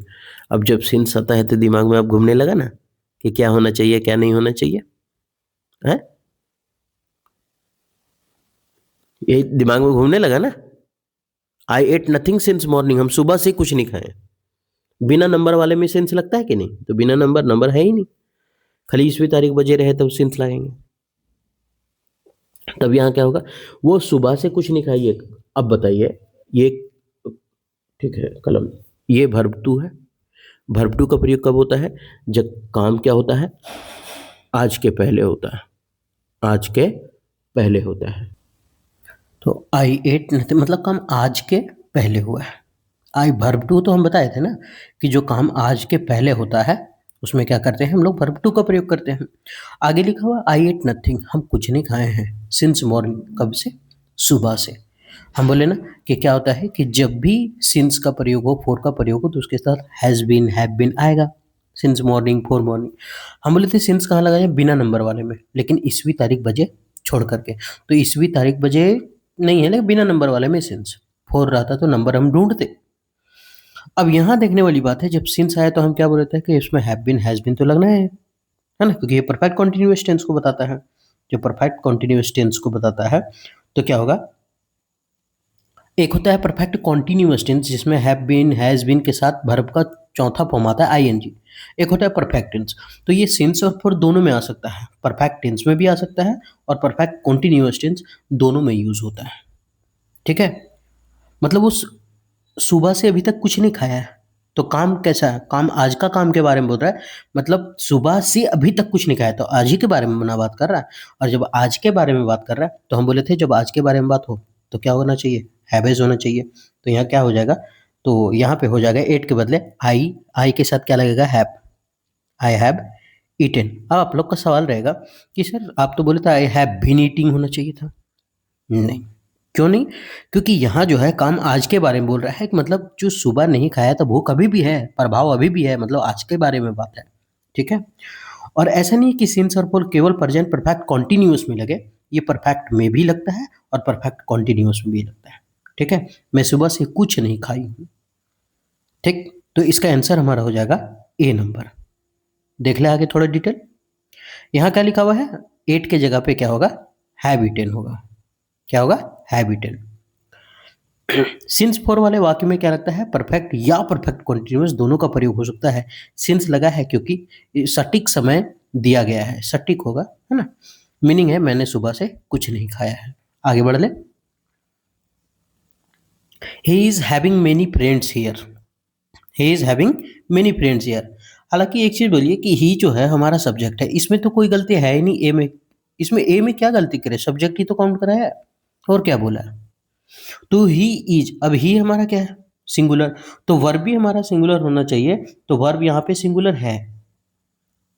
अब जब सिंस आता है तो दिमाग में अब घूमने लगा ना कि क्या होना चाहिए क्या नहीं होना चाहिए, है ये दिमाग में घूमने लगा ना। आई एट नथिंग सिंस मॉर्निंग, हम सुबह से कुछ नहीं खाए। बिना नंबर वाले में सेंस लगता है कि नहीं, तो बिना नंबर, नंबर है ही नहीं, खाली ईस्वी तारीख बजे रहे तब सेंस लगेंगे। तब यहाँ क्या होगा, वो सुबह से कुछ नहीं खाई। अब बताइए, ये ठीक है कलम, ये वर्ब टू है, वर्ब टू का प्रयोग कब होता है, जब काम क्या होता है, आज के पहले होता है, आज के पहले होता है। तो आई एट मतलब काम आज के पहले हुआ है। आई वर्ब टू तो हम बताए थे ना कि जो काम आज के पहले होता है उसमें क्या करते हैं हम लोग, वर्ब टू का प्रयोग करते हैं। आगे लिखा हुआ आई एट नथिंग, हम कुछ नहीं खाए हैं, सिंस मॉर्निंग, कब से, सुबह से। हम बोले ना कि क्या होता है कि जब भी सिंस का प्रयोग हो, फोर का प्रयोग हो, तो उसके साथ हैज़ बीन, हैव बीन आएगा, सिंस मॉर्निंग, फोर मॉर्निंग। हम बोले थे सिंस कहाँ लगाए, बिना नंबर वाले में, लेकिन ईस्वी तारीख बजे छोड़ करके, तो ईस्वी तारीख बजे नहीं है, लेकिन बिना नंबर वाले में सिंस, फोर रहता तो नंबर हम ढूंढते। अब यहाँ देखने वाली बात है, जब सिंस आया तो हम क्या बोल रहे थे कि इसमें हैव बीन, हैज बीन तो लगना है ना, क्योंकि ये परफेक्ट कॉन्टिन्यूअस टेंस को बताता है। जो परफेक्ट कॉन्टिन्यूअस टेंस को बताता है तो क्या होगा, एक होता है परफेक्ट कॉन्टिन्यूअस टेंस जिसमें हैव बीन, हैज बीन के साथ वर्ब का चौथा फॉर्म आता है आईएनजी। एक होता है परफेक्ट टेंस, तो ये सिंस और फॉर दोनों में आ सकता है, परफेक्ट टेंस में भी आ सकता है और परफेक्ट कॉन्टिन्यूअस टेंस दोनों में यूज होता है। ठीक है, मतलब वो सुबह से अभी तक कुछ नहीं खाया है, तो काम कैसा है, काम आज का काम के बारे में बोल रहा है, मतलब सुबह से अभी तक कुछ नहीं खाया, तो आज ही के बारे में ना बात कर रहा है। और जब आज के बारे में बात कर रहा है तो हम बोले थे जब आज के बारे में बात हो तो क्या होना चाहिए, हैवेज होना चाहिए। तो यहाँ क्या हो जाएगा, तो यहाँ पे हो जाएगा एट के बदले आई के साथ क्या लगेगा, हैव, आई हैव ईटेन। अब आप लोग का सवाल रहेगा कि सर आप तो बोले थे आई हैव बीन ईटिंग होना चाहिए था। नहीं, क्यों नहीं, क्योंकि यहाँ जो है काम आज के बारे में बोल रहा है, मतलब जो सुबह नहीं खाया था भूख अभी भी है, प्रभाव अभी भी है, मतलब आज के बारे में बात है। ठीक है, और ऐसा नहीं कि सिंस और फॉर केवल प्रेजेंट परफेक्ट कॉन्टिन्यूअस में लगे, ये परफेक्ट में भी लगता है और परफेक्ट कॉन्टिन्यूअस में भी लगता है। ठीक है, मैं सुबह से कुछ नहीं खाई हूँ। ठीक, तो इसका आंसर हमारा हो जाएगा ए नंबर। देख ले आगे थोड़ा डिटेल, यहाँ क्या लिखा हुआ है, एट के जगह पे क्या होगा, हैव ईटेन होगा। क्या होगा, हैव ईटेन। सिंस फॉर वाले वाक्य में क्या लगता है, परफेक्ट या परफेक्ट कॉन्टिन्यूअस दोनों का प्रयोग हो सकता है। सिंस लगा है क्योंकि सटीक समय दिया गया है, सटीक होगा, है ना। मीनिंग है मैंने सुबह से कुछ नहीं खाया है। आगे बढ़ ले। He is having many friends here, he is having many friends here. हालांकि एक चीज बोलिए कि ही जो है हमारा सब्जेक्ट है, इसमें तो कोई गलती है ही नहीं ए में। इसमें ए में क्या गलती करे, सब्जेक्ट ही तो काउंट करा है, और क्या बोला है। तो ही इज, अब ही हमारा क्या है, सिंगुलर, तो वर्ब भी हमारा सिंगुलर होना चाहिए। तो वर्ब यहाँ पे सिंगुलर है,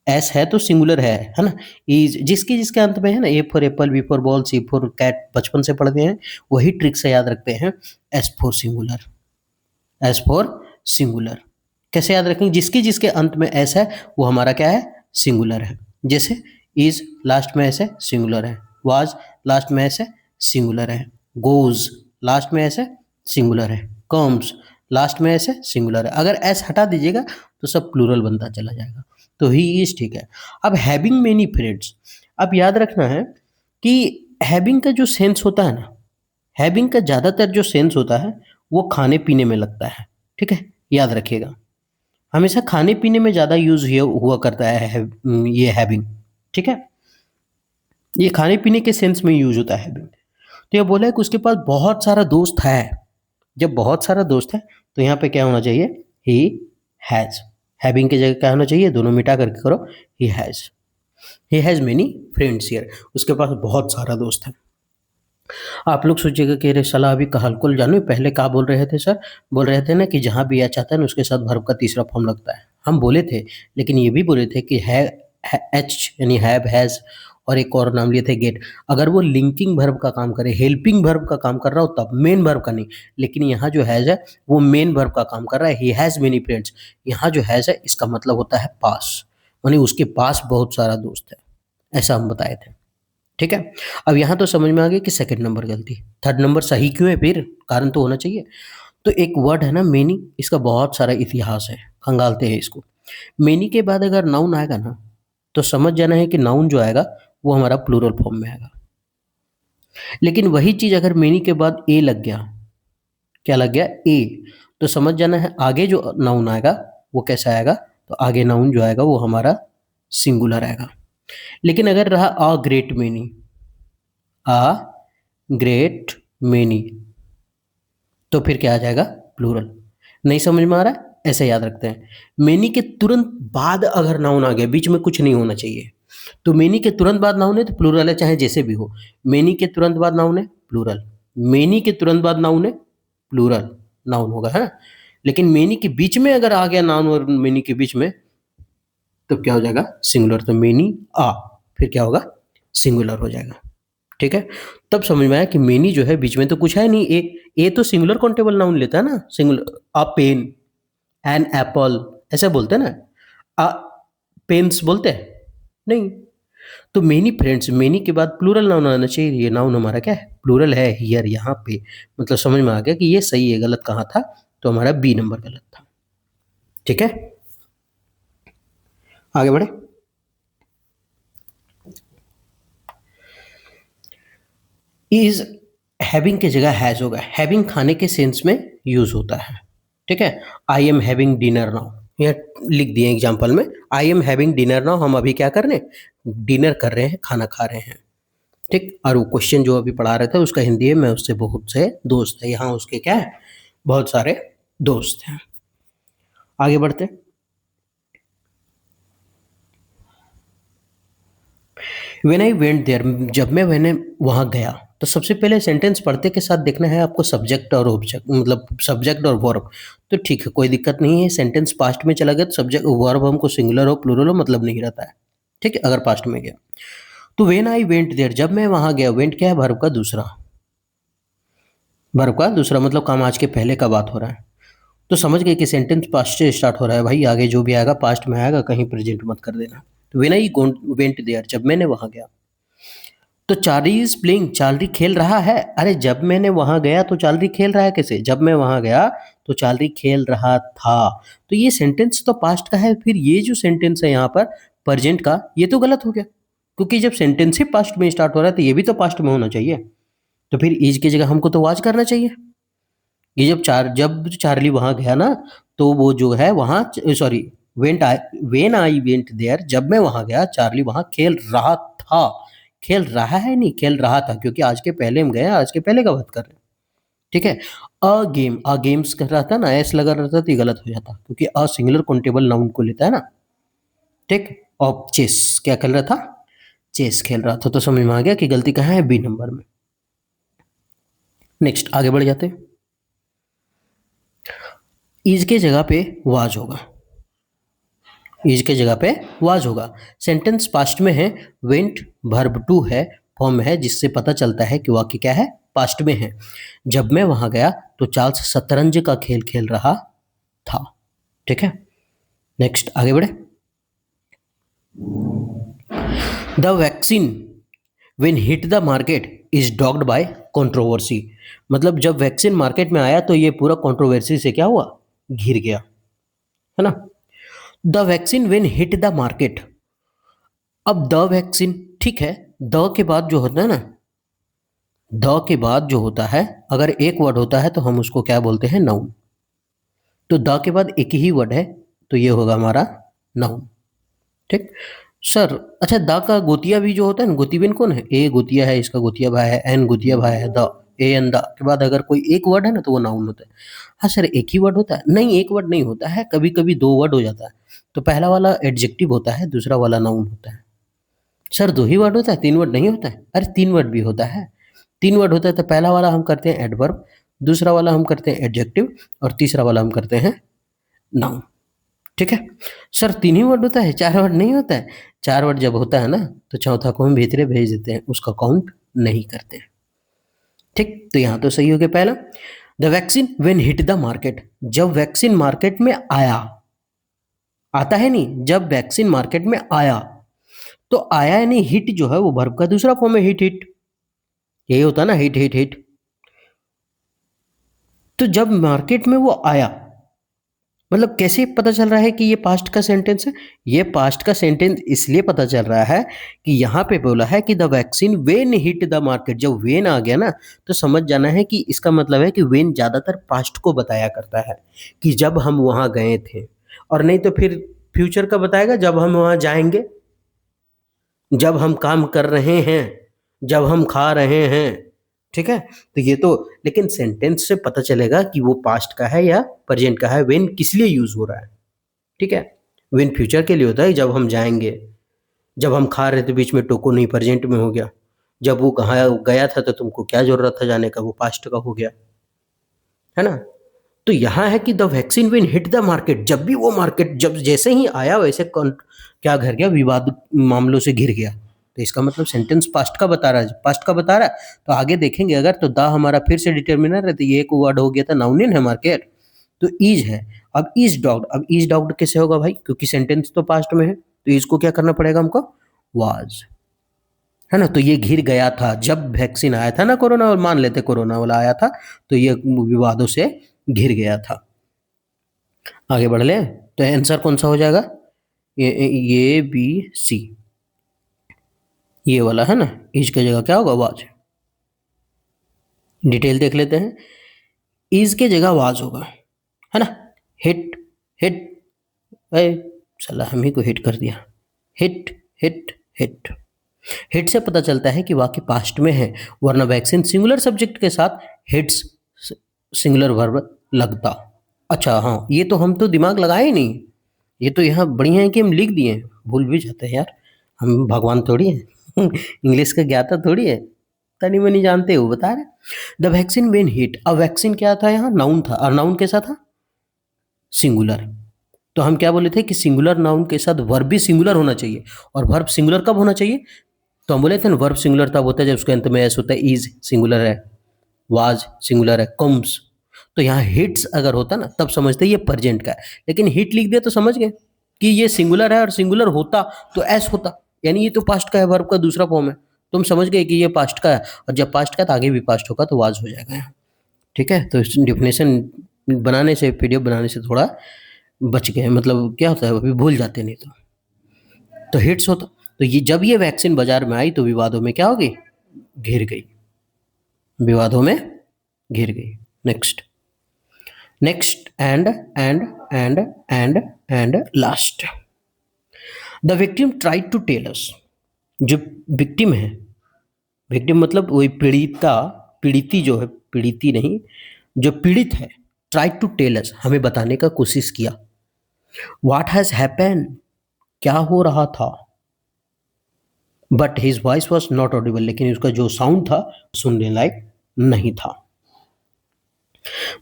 एस है तो सिंगुलर है ना। इज जिसके जिसके अंत में है ना, A for apple, B for ball, C for cat, बचपन से पढ़ते हैं, वही ट्रिक से याद रखते हैं। S for singular, S for singular कैसे याद रखेंगे, जिसके जिसके अंत में एस है वो हमारा क्या है, सिंगुलर है। जैसे इज लास्ट में एस है, सिंगुलर है। वाज लास्ट में एस है, सिंगुलर है। गोज लास्ट में एस है, सिंगुलर है। कम्स लास्ट में एस है, सिंगुलर है। अगर एस हटा दीजिएगा तो सब प्लूरल बनता चला जाएगा। तो ही इज ठीक है। अब हैविंग मेनी फ्रेंड्स, अब याद रखना है कि हैविंग का जो सेंस होता है ना, हैविंग का ज़्यादातर जो सेंस होता है वो खाने पीने में लगता है, ठीक है, याद रखिएगा। हमेशा खाने पीने में ज़्यादा यूज हुआ करता है ये हैविंग, ठीक है, ये खाने पीने के सेंस में यूज होता है हैविंग। तो ये बोला है कि उसके पास बहुत सारा दोस्त है। जब बहुत सारा दोस्त है तो यहाँ पे क्या होना चाहिए, ही हैज़। हैविंग की जगह क्या होना चाहिए, दोनों मिटा करके करो, he has. He has many friends here, उसके पास बहुत सारा दोस्त है। आप लोग सोचिएगा कि अरे साला अभी हल्कुल जानो पहले क्या बोल रहे थे सर, बोल रहे थे ना कि जहाँ भी एच आता है ना उसके साथ वर्ब का तीसरा फॉर्म लगता है। हम बोले थे, लेकिन ये भी बोले थे कि है एच यानी हैव, हैज़, और एक और नाम लिए थे गेट। अगर वो लिंकिंग वर्ब का काम करे, हेल्पिंग वर्ब का काम कर रहा हो तब, मेन वर्ब का नहीं। लेकिन यहाँ जो हैज़ है वो मेन वर्ब का काम कर रहा है। ही हैज़ मेनी फ्रेंड्स, यहाँ जो हैज़ है इसका मतलब होता है पास, यानी उसके पास बहुत सारा दोस्त है, ऐसा हम बताए थे, ठीक है। अब यहाँ तो समझ में आ गया कि सेकंड नंबर गलती, थर्ड नंबर सही क्यों है, फिर कारण तो होना चाहिए। तो एक वर्ड है ना मेनी, इसका बहुत सारा इतिहास है, खंगालते हैं इसको। मेनी के बाद अगर नाउन आएगा ना तो समझ जाना है कि नाउन जो आएगा वो हमारा प्लूरल फॉर्म में आएगा। लेकिन वही चीज अगर मेनी के बाद ए लग गया, क्या लग गया, ए, तो समझ जाना है आगे जो नाउन आएगा वो कैसा आएगा, तो आगे नाउन जो आएगा वो हमारा सिंगुलर आएगा। लेकिन अगर रहा a great many, a great many, तो फिर क्या आ जाएगा, प्लूरल। नहीं समझ में आ रहा है, ऐसे याद रखते हैं। मेनी के तुरंत बाद अगर नाउन आ गया, बीच में कुछ नहीं होना चाहिए। तो मेनी के तुरंत बाद नाउन है तो प्लूरल है, चाहे जैसे भी हो। मेनी के तुरंत बाद नाउन है, प्लूरल। मेनी के तुरंत बाद नाउन है, प्लूरल नाउन होगा, है। लेकिन मेनी के बीच में अगर आ गया नाउन और मेनी के बीच में, तो क्या हो जाएगा, सिंगुलर। तो मेनी आ, फिर क्या होगा, सिंगुलर हो जाएगा, ठीक है। तब समझ में आया कि मेनी जो है बीच में तो कुछ है नहीं। ए तो सिंगुलर काउंटेबल नाउन लेता है ना, singular. A pen, an apple, ऐसे बोलते हैं ना, अ पेन्स बोलते हैं नहीं। तो मेनी फ्रेंड्स, मेनी के बाद प्लूरल नाउन आना चाहिए। ये नाउन हमारा क्या है, प्लूरल है हियर, यहाँ पे। मतलब समझ में आ गया कि ये सही है, गलत कहाँ था, तो हमारा बी नंबर गलत था, ठीक है। आगे बढ़े। इज हैविंग की जगह हैज होगा। हैविंग खाने के सेंस में यूज होता है, ठीक है। I am having dinner now, यहाँ लिख दिए एग्जाम्पल में, I am having dinner now, हम अभी क्या कर रहे हैं, डिनर कर रहे हैं, खाना खा रहे हैं, ठीक। और वो क्वेश्चन जो अभी पढ़ा रहे थे उसका हिंदी है, मैं उससे बहुत से दोस्त है, यहाँ उसके क्या है, बहुत सारे दोस्त हैं। आगे बढ़ते। व्हेन आई वेंट देयर, जब मैंने वहाँ गया, तो सबसे पहले सेंटेंस पढ़ते के साथ देखना है आपको सब्जेक्ट और ऑब्जेक्ट, मतलब सब्जेक्ट और वर्ब। तो ठीक है, कोई दिक्कत नहीं है। सेंटेंस पास्ट में चला गया तो सब्जेक्ट वर्ब हमको सिंगुलर हो प्लूरल हो मतलब नहीं रहता है, ठीक है, अगर पास्ट में गया। तो व्हेन आई वेंट देयर, जब मैं वहाँ गया, वेंट क्या है, वर्ब का दूसरा, वर्ब का दूसरा, मतलब काम आज के पहले का बात हो रहा है। तो समझ गए कि सेंटेंस पास्ट से स्टार्ट हो रहा है भाई, आगे जो भी आएगा पास्ट में आएगा, कहीं प्रेजेंट मत कर देना। तो व्हेन आई वेंट देयर, जब मैंने वहाँ गया। तो चार्ली इज प्लेइंग, चार्ली खेल रहा है। अरे जब मैंने वहां गया तो चार्ली खेल रहा है, कैसे, जब मैं वहां गया तो चार्ली खेल रहा था। तो ये सेंटेंस तो पास्ट का है, फिर ये जो सेंटेंस है यहाँ पर प्रेजेंट का, ये तो गलत हो गया। क्योंकि जब सेंटेंस ही पास्ट में स्टार्ट हो रहा है तो ये भी तो पास्ट में होना चाहिए। तो फिर इज की जगह हमको तो वाज करना चाहिए। ये जब चार्ली वहां गया ना, तो वो जो है वहां, sorry, when I went there, जब मैं वहां गया चार्ली वहां खेल रहा था। खेल रहा है नहीं, खेल रहा था, क्योंकि आज के पहले हम गए, आज के पहले का बात कर रहे हैं। ठीक है। अ गेम्स कर रहा था ना, एस लगा रहता तो ये गलत हो जाता, क्योंकि अ सिंगुलर काउंटेबल नाउन को लेता है ना। ठीक। और चेस क्या खेल रहा था? चेस खेल रहा था। तो समझ में आ गया कि गलती कहाँ है, बी नंबर में। नेक्स्ट आगे बढ़ जाते हैं। इज के जगह पे वाज होगा। इज के जगह पे वाज होगा। सेंटेंस पास्ट में है, वेंट वर्ब टू है, फॉर्म है, जिससे पता चलता है कि वाक्य क्या है, पास्ट में है। जब मैं वहां गया तो चार्ल्स शतरंज का खेल खेल रहा था। ठीक है। नेक्स्ट आगे बढ़े। The vaccine when hit the market is dogged by controversy. मतलब जब वैक्सीन मार्केट में आया तो ये पूरा कंट्रोवर्सी से क्या हुआ, घिर गया, है ना। The vaccine when hit the market. अब द वैक्सीन, ठीक है, द के बाद जो होता है ना, द के बाद जो होता है, अगर एक वर्ड होता है तो हम उसको क्या बोलते हैं, नाउन। तो द के बाद एक ही वर्ड है, तो ये होगा हमारा नाउन। ठीक। सर अच्छा, द का गोतिया भी जो होता है ना, गोतीबिन कौन है, ए गोतिया है, इसका गोतिया भाई है, एन गोतिया भाई है, द, ए एन द के बाद अगर कोई एक वर्ड है ना तो वो नाउन होता है। हाँ सर, एक ही वर्ड होता है? नहीं, एक वर्ड नहीं होता है, कभी कभी दो वर्ड हो जाता है। तो पहला वाला एडजेक्टिव होता है, दूसरा वाला नाउन होता है। सर दो ही वर्ड होता है, तीन वर्ड नहीं होता है? अरे तीन वर्ड भी होता है। तीन वर्ड होता है तो पहला वाला हम करते हैं एडवर्ब, दूसरा वाला हम करते हैं एडजेक्टिव, और तीसरा वाला हम करते हैं नाउन। ठीक है। सर तीन ही वर्ड होता है, चार वर्ड नहीं होता है? चार वर्ड जब होता है ना तो चौथा को हम भीतरे भेज देते हैं, उसका काउंट नहीं करते हैं। ठीक। तो यहां तो सही हो गया पहला। The vaccine when hit the market, जब वैक्सीन मार्केट में आया, आता है नहीं, जब वैक्सीन मार्केट में आया, तो आया यानी हिट जो है वो वर्ब का दूसरा फॉर्म है, हिट हिट, यही होता है ना, हिट हिट हिट। तो जब मार्केट में वो आया, मतलब कैसे पता चल रहा है कि ये पास्ट का सेंटेंस है? ये पास्ट का सेंटेंस इसलिए पता चल रहा है कि यहाँ पे बोला है कि the vaccine when hit the market. जब वेन आ गया ना तो समझ जाना है कि इसका मतलब है कि वेन ज़्यादातर पास्ट को बताया करता है, कि जब हम वहाँ गए थे, और नहीं तो फिर फ्यूचर का बताएगा, जब हम वहाँ जाएंगे, जब हम काम कर रहे हैं, जब हम खा रहे हैं। ठीक है। तो ये तो, लेकिन सेंटेंस से पता चलेगा कि वो पास्ट का है या प्रेजेंट का है, व्हेन किस लिए यूज हो रहा है। ठीक है। व्हेन फ्यूचर के लिए होता है, जब हम जाएंगे। जब हम खा रहे थे बीच में टोको नहीं, प्रेजेंट में हो गया। जब वो कहाँ गया था तो तुमको क्या जरूरत था जाने का, वो पास्ट का हो गया, है ना। तो यहाँ है कि the vaccine when hit the market, जब भी वो मार्केट, जब जैसे ही आया वैसे क्या घर गया, विवाद मामलों से घिर गया। तो इसका मतलब सेंटेंस पास्ट का बता रहा है, पास्ट का बता रहा है। तो आगे देखेंगे अगर, तो द हमारा फिर से डिटर्मिनर है, तो ये एक वर्ड हो गया था, नाउन है मार्केट, तो इज है। अब इज डॉग्ड, अब इज डॉग्ड कैसे होगा भाई, क्योंकि सेंटेंस तो पास्ट में है, तो इसको क्या करना पड़ेगा हमको, वाज, है ना। तो ये घिर गया था जब वैक्सीन आया था ना, कोरोना, और मान लेते कोरोना वाला आया था, तो ये विवादों से घिर गया था। आगे बढ़ ले, तो आंसर कौन सा हो जाएगा, ये बी सी, ये वाला है ना। इज की जगह क्या होगा, वाज। डिटेल देख लेते हैं। इज के जगह वाज होगा, है ना। हिट हिट, ए साला हम ही को हिट कर दिया। हिट हिट हिट, हिट से पता चलता है कि वाक्य पास्ट में है, वरना वैक्सीन सिंगुलर सब्जेक्ट के साथ हिट्स सिंगुलर वर्ब लगता। अच्छा हाँ, ये तो हम तो दिमाग लगाए ही नहीं, ये तो यहाँ बढ़िया है कि हम लिख दिए, भूल भी जाते हैं यार, हम भगवान थोड़ी हैं। इंग्लिश का ज्ञाता थोड़ी है, तनी मनी जानते हो, बता रहे। द वैक्सीन वेन हिट, अब वैक्सीन क्या था, यहाँ नाउन था, और नाउन कैसा था, सिंगुलर। तो हम क्या बोले थे कि सिंगुलर नाउन के साथ वर्ब भी सिंगुलर होना चाहिए, और वर्ब सिंगुलर कब होना चाहिए, तो हम बोले थे ना, वर्ब सिंगुलर तब होता है जब उसके अंत में एस होता है, इज सिंगुलर है, वाज सिंगुलर है, कम्स। तो यहाँ हिट्स अगर होता ना तब समझते ये प्रेजेंट का है, लेकिन हिट लिख दिया तो समझ गए कि ये सिंगुलर है, और सिंगुलर होता तो एस होता, यानी ये तो पास्ट का है, वर्ब का दूसरा फॉर्म है। तुम समझ गए कि ये पास्ट का है, और जब पास्ट का है तो आगे भी पास्ट होगा, तो वाज हो जाएगा यहाँ। ठीक है। तो इस डिफिनेशन बनाने से, पीडीएफ बनाने से थोड़ा बच गए, मतलब क्या होता है अभी भूल जाते नहीं तो हिट्स होता। तो ये जब ये वैक्सीन बाजार में आई तो विवादों में क्या हो गई, घिर गई, विवादों में घिर गई। Next, next and last, the victim tried to tell us, जो विक्टिम है, विक्टिम मतलब वही पीड़िता, पीड़िती जो है, पीड़िती नहीं, जो पीड़ित है, ट्राइड टू टेल अस, हमें बताने का कोशिश किया, व्हाट हैज हैपेंड, क्या हो रहा था, but his voice was not Audible, लेकिन उसका जो साउंड था सुनने लायक नहीं था।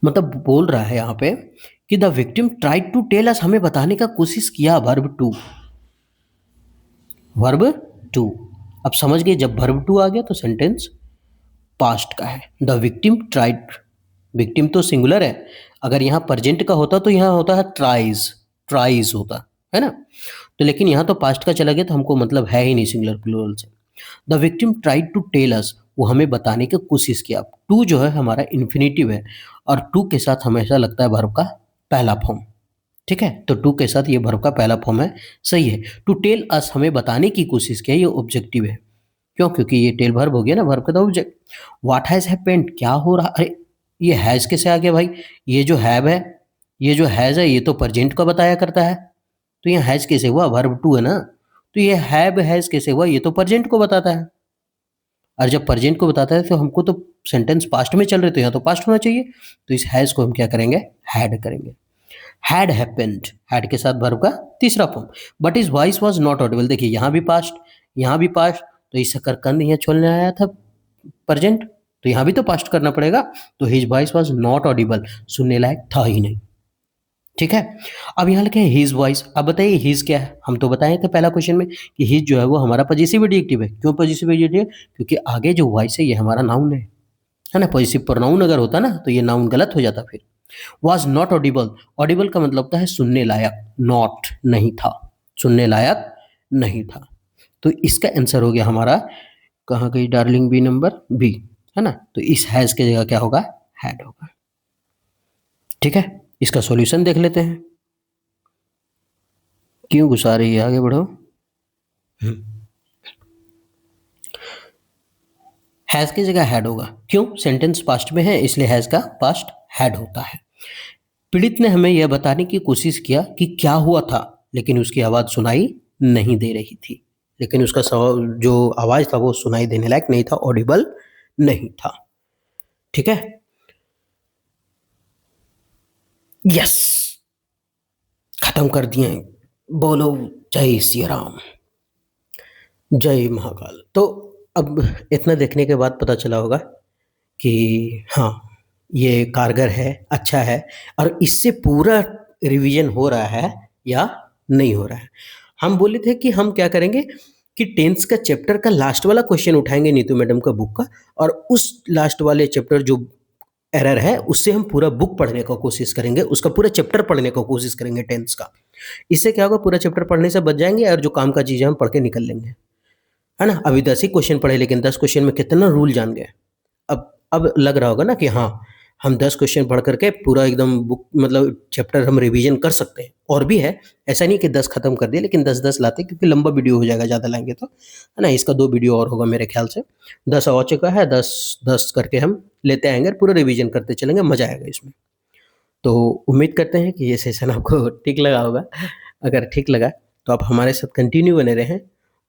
मतलब बोल रहा है यहाँ पे कि the victim tried to tell us, हमें बताने का कोशिश किया, वर्ब टू, वर्ब टू। अब समझ गए, जब वर्ब टू आ गया तो सेंटेंस पास्ट का है। द विक्टिम ट्राइड, विक्टिम तो सिंगुलर है, अगर यहाँ प्रेजेंट का होता तो यहाँ होता है ट्राइज, ट्राइज होता है ना, तो लेकिन यहाँ तो पास्ट का चला गया तो हमको मतलब है ही नहीं सिंगुलर प्लूरल से। The victim tried to tell us, वो हमें बताने की कोशिश किया। टू जो है हमारा इन्फिनेटिव है और टू के साथ हमेशा लगता है वर्ब का पहला फॉर्म, ठीक है, तो टू के साथ ये वर्ब का पहला फॉर्म है, सही है। टू टेल अस, हमें बताने की कोशिश किया, ये ऑब्जेक्टिव है, क्यों, क्योंकि ये टेल वर्ब हो गया ना, वर्ब का तो ऑब्जेक्ट। व्हाट हैज हैपेंड, क्या हो रहा, अरे ये हैज कैसे आ गया भाई, ये जो हैव है, ये जो हैज है ये तो प्रेजेंट का बताया करता है, तो ये हैज कैसे हुआ, वर्ब टू है ना, तो ये हैव हैज कैसे हुआ, ये तो प्रेजेंट को बताता है, और जब प्रेजेंट को बताता है तो हमको तो सेंटेंस पास्ट में चल रहे, तो यहाँ तो पास्ट होना चाहिए, तो इस हैज को हम क्या करेंगे, हैड करेंगे। हैड हैपेंड, हैड के साथ वर्ब का तीसरा form, but is voice was not Audible, देखिए यहाँ भी पास्ट, यहाँ भी पास्ट, तो इस शकरकंद यहाँ छोड़ने आया था प्रेजेंट, तो यहाँ भी तो पास्ट करना पड़ेगा, तो his voice was not Audible, सुनने लायक था ही नहीं, ठीक है। अब यहाँ लिखे हिज वॉइस, अब बताइए हिज क्या है, हम तो बताए थे पहला क्वेश्चन में कि हिज जो है वो हमारा पॉजिटिव एडजेक्टिव है, क्यों पॉजिटिव एडजेक्टिव, क्योंकि आगे जो वॉइस है ये हमारा नाउन है ना, पॉजिटिव प्रोनाउन अगर होता ना तो ये नाउन गलत हो जाता फिर। वॉज नॉट ऑडिबल, ऑडिबल का मतलब होता है सुनने लायक, नॉट नहीं था, सुनने लायक नहीं था, तो इसका आंसर हो गया हमारा, कहाँ गई डार्लिंग, बी नंबर बी, है ना, तो इस हैज की जगह क्या होगा, हैड होगा, ठीक है। इसका सॉल्यूशन देख लेते हैं, क्यों घुसा रही है, आगे बढ़ो। हैज की जगह हैड होगा, क्यों, सेंटेंस पास्ट में है इसलिए हैज का पास्ट हैड होता है। पीड़ित ने हमें यह बताने की कोशिश किया कि क्या हुआ था, लेकिन उसकी आवाज़ सुनाई नहीं दे रही थी, लेकिन उसका जो आवाज़ था वो सुनाई देने लायक नहीं था, ऑडिबल नहीं था, ठीक है। यस, खत्म कर दिए, बोलो जय श्री राम, जय महाकाल। तो अब इतना देखने के बाद पता चला होगा कि हाँ ये कारगर है, अच्छा है, और इससे पूरा रिवीजन हो रहा है या नहीं हो रहा है। हम बोले थे कि हम क्या करेंगे कि टेंस का चैप्टर का लास्ट वाला क्वेश्चन उठाएंगे नीतू मैडम का बुक का, और उस लास्ट वाले चैप्टर जो एरर है उससे हम पूरा बुक पढ़ने का कोशिश करेंगे, उसका पूरा चैप्टर पढ़ने का कोशिश करेंगे टेंस का। इससे क्या होगा, पूरा चैप्टर पढ़ने से बच जाएंगे और जो काम का चीज़ें हम पढ़ के निकल लेंगे, है ना। अभी 10 ही क्वेश्चन पढ़े लेकिन 10 क्वेश्चन में कितना रूल जान गए। अब लग रहा होगा ना कि हाँ हम 10 क्वेश्चन पढ़ करके पूरा एकदम बुक मतलब चैप्टर हम रिवीजन कर सकते हैं। और भी है, ऐसा नहीं कि 10 खत्म कर दिए, लेकिन 10-10 लाते, क्योंकि लंबा वीडियो हो जाएगा ज़्यादा लाएंगे तो, है ना। इसका 2 वीडियो और होगा मेरे ख्याल से, 10 हो चुका है, 10 करके हम लेते आएंगे, पूरा रिवीजन करते चलेंगे, मज़ा आएगा इसमें। तो उम्मीद करते हैं कि ये सेशन आपको ठीक लगा होगा। अगर ठीक लगा तो आप हमारे साथ कंटिन्यू बने रहें,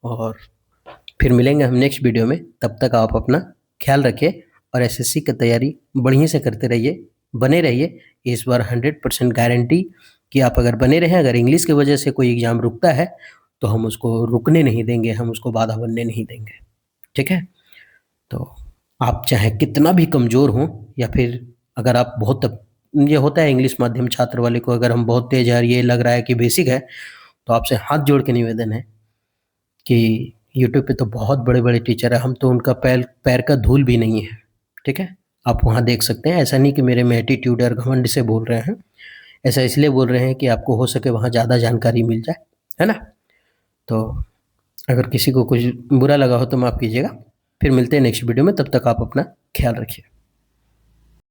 और फिर मिलेंगे हम नेक्स्ट वीडियो में। तब तक आप अपना ख्याल रखिए और एसएससी की तैयारी बढ़िया से करते रहिए, बने रहिए। इस बार 100% गारंटी कि आप अगर बने रहें, अगर इंग्लिश की वजह से कोई एग्ज़ाम रुकता है तो हम उसको रुकने नहीं देंगे, हम उसको बाधा बनने नहीं देंगे, ठीक है। तो आप चाहे कितना भी कमज़ोर हों, या फिर अगर आप बहुत, ये होता है इंग्लिश माध्यम छात्र वाले को, अगर हम बहुत तेज़ है और ये लग रहा है कि बेसिक है, तो आपसे हाथ जोड़ के निवेदन है कि यूट्यूब पे तो बहुत बड़े-बड़े टीचर हैं, हम तो उनका पैर पैर का धूल भी नहीं है, ठीक है। आप वहाँ देख सकते हैं, ऐसा नहीं कि मेरे में एटीट्यूड और घमंड से बोल रहे हैं, ऐसा इसलिए बोल रहे हैं कि आपको हो सके वहाँ ज़्यादा जानकारी मिल जाए, है ना। तो अगर किसी को कुछ बुरा लगा हो तो माफ़ कीजिएगा, फिर मिलते हैं नेक्स्ट वीडियो में, तब तक आप अपना ख्याल रखिए।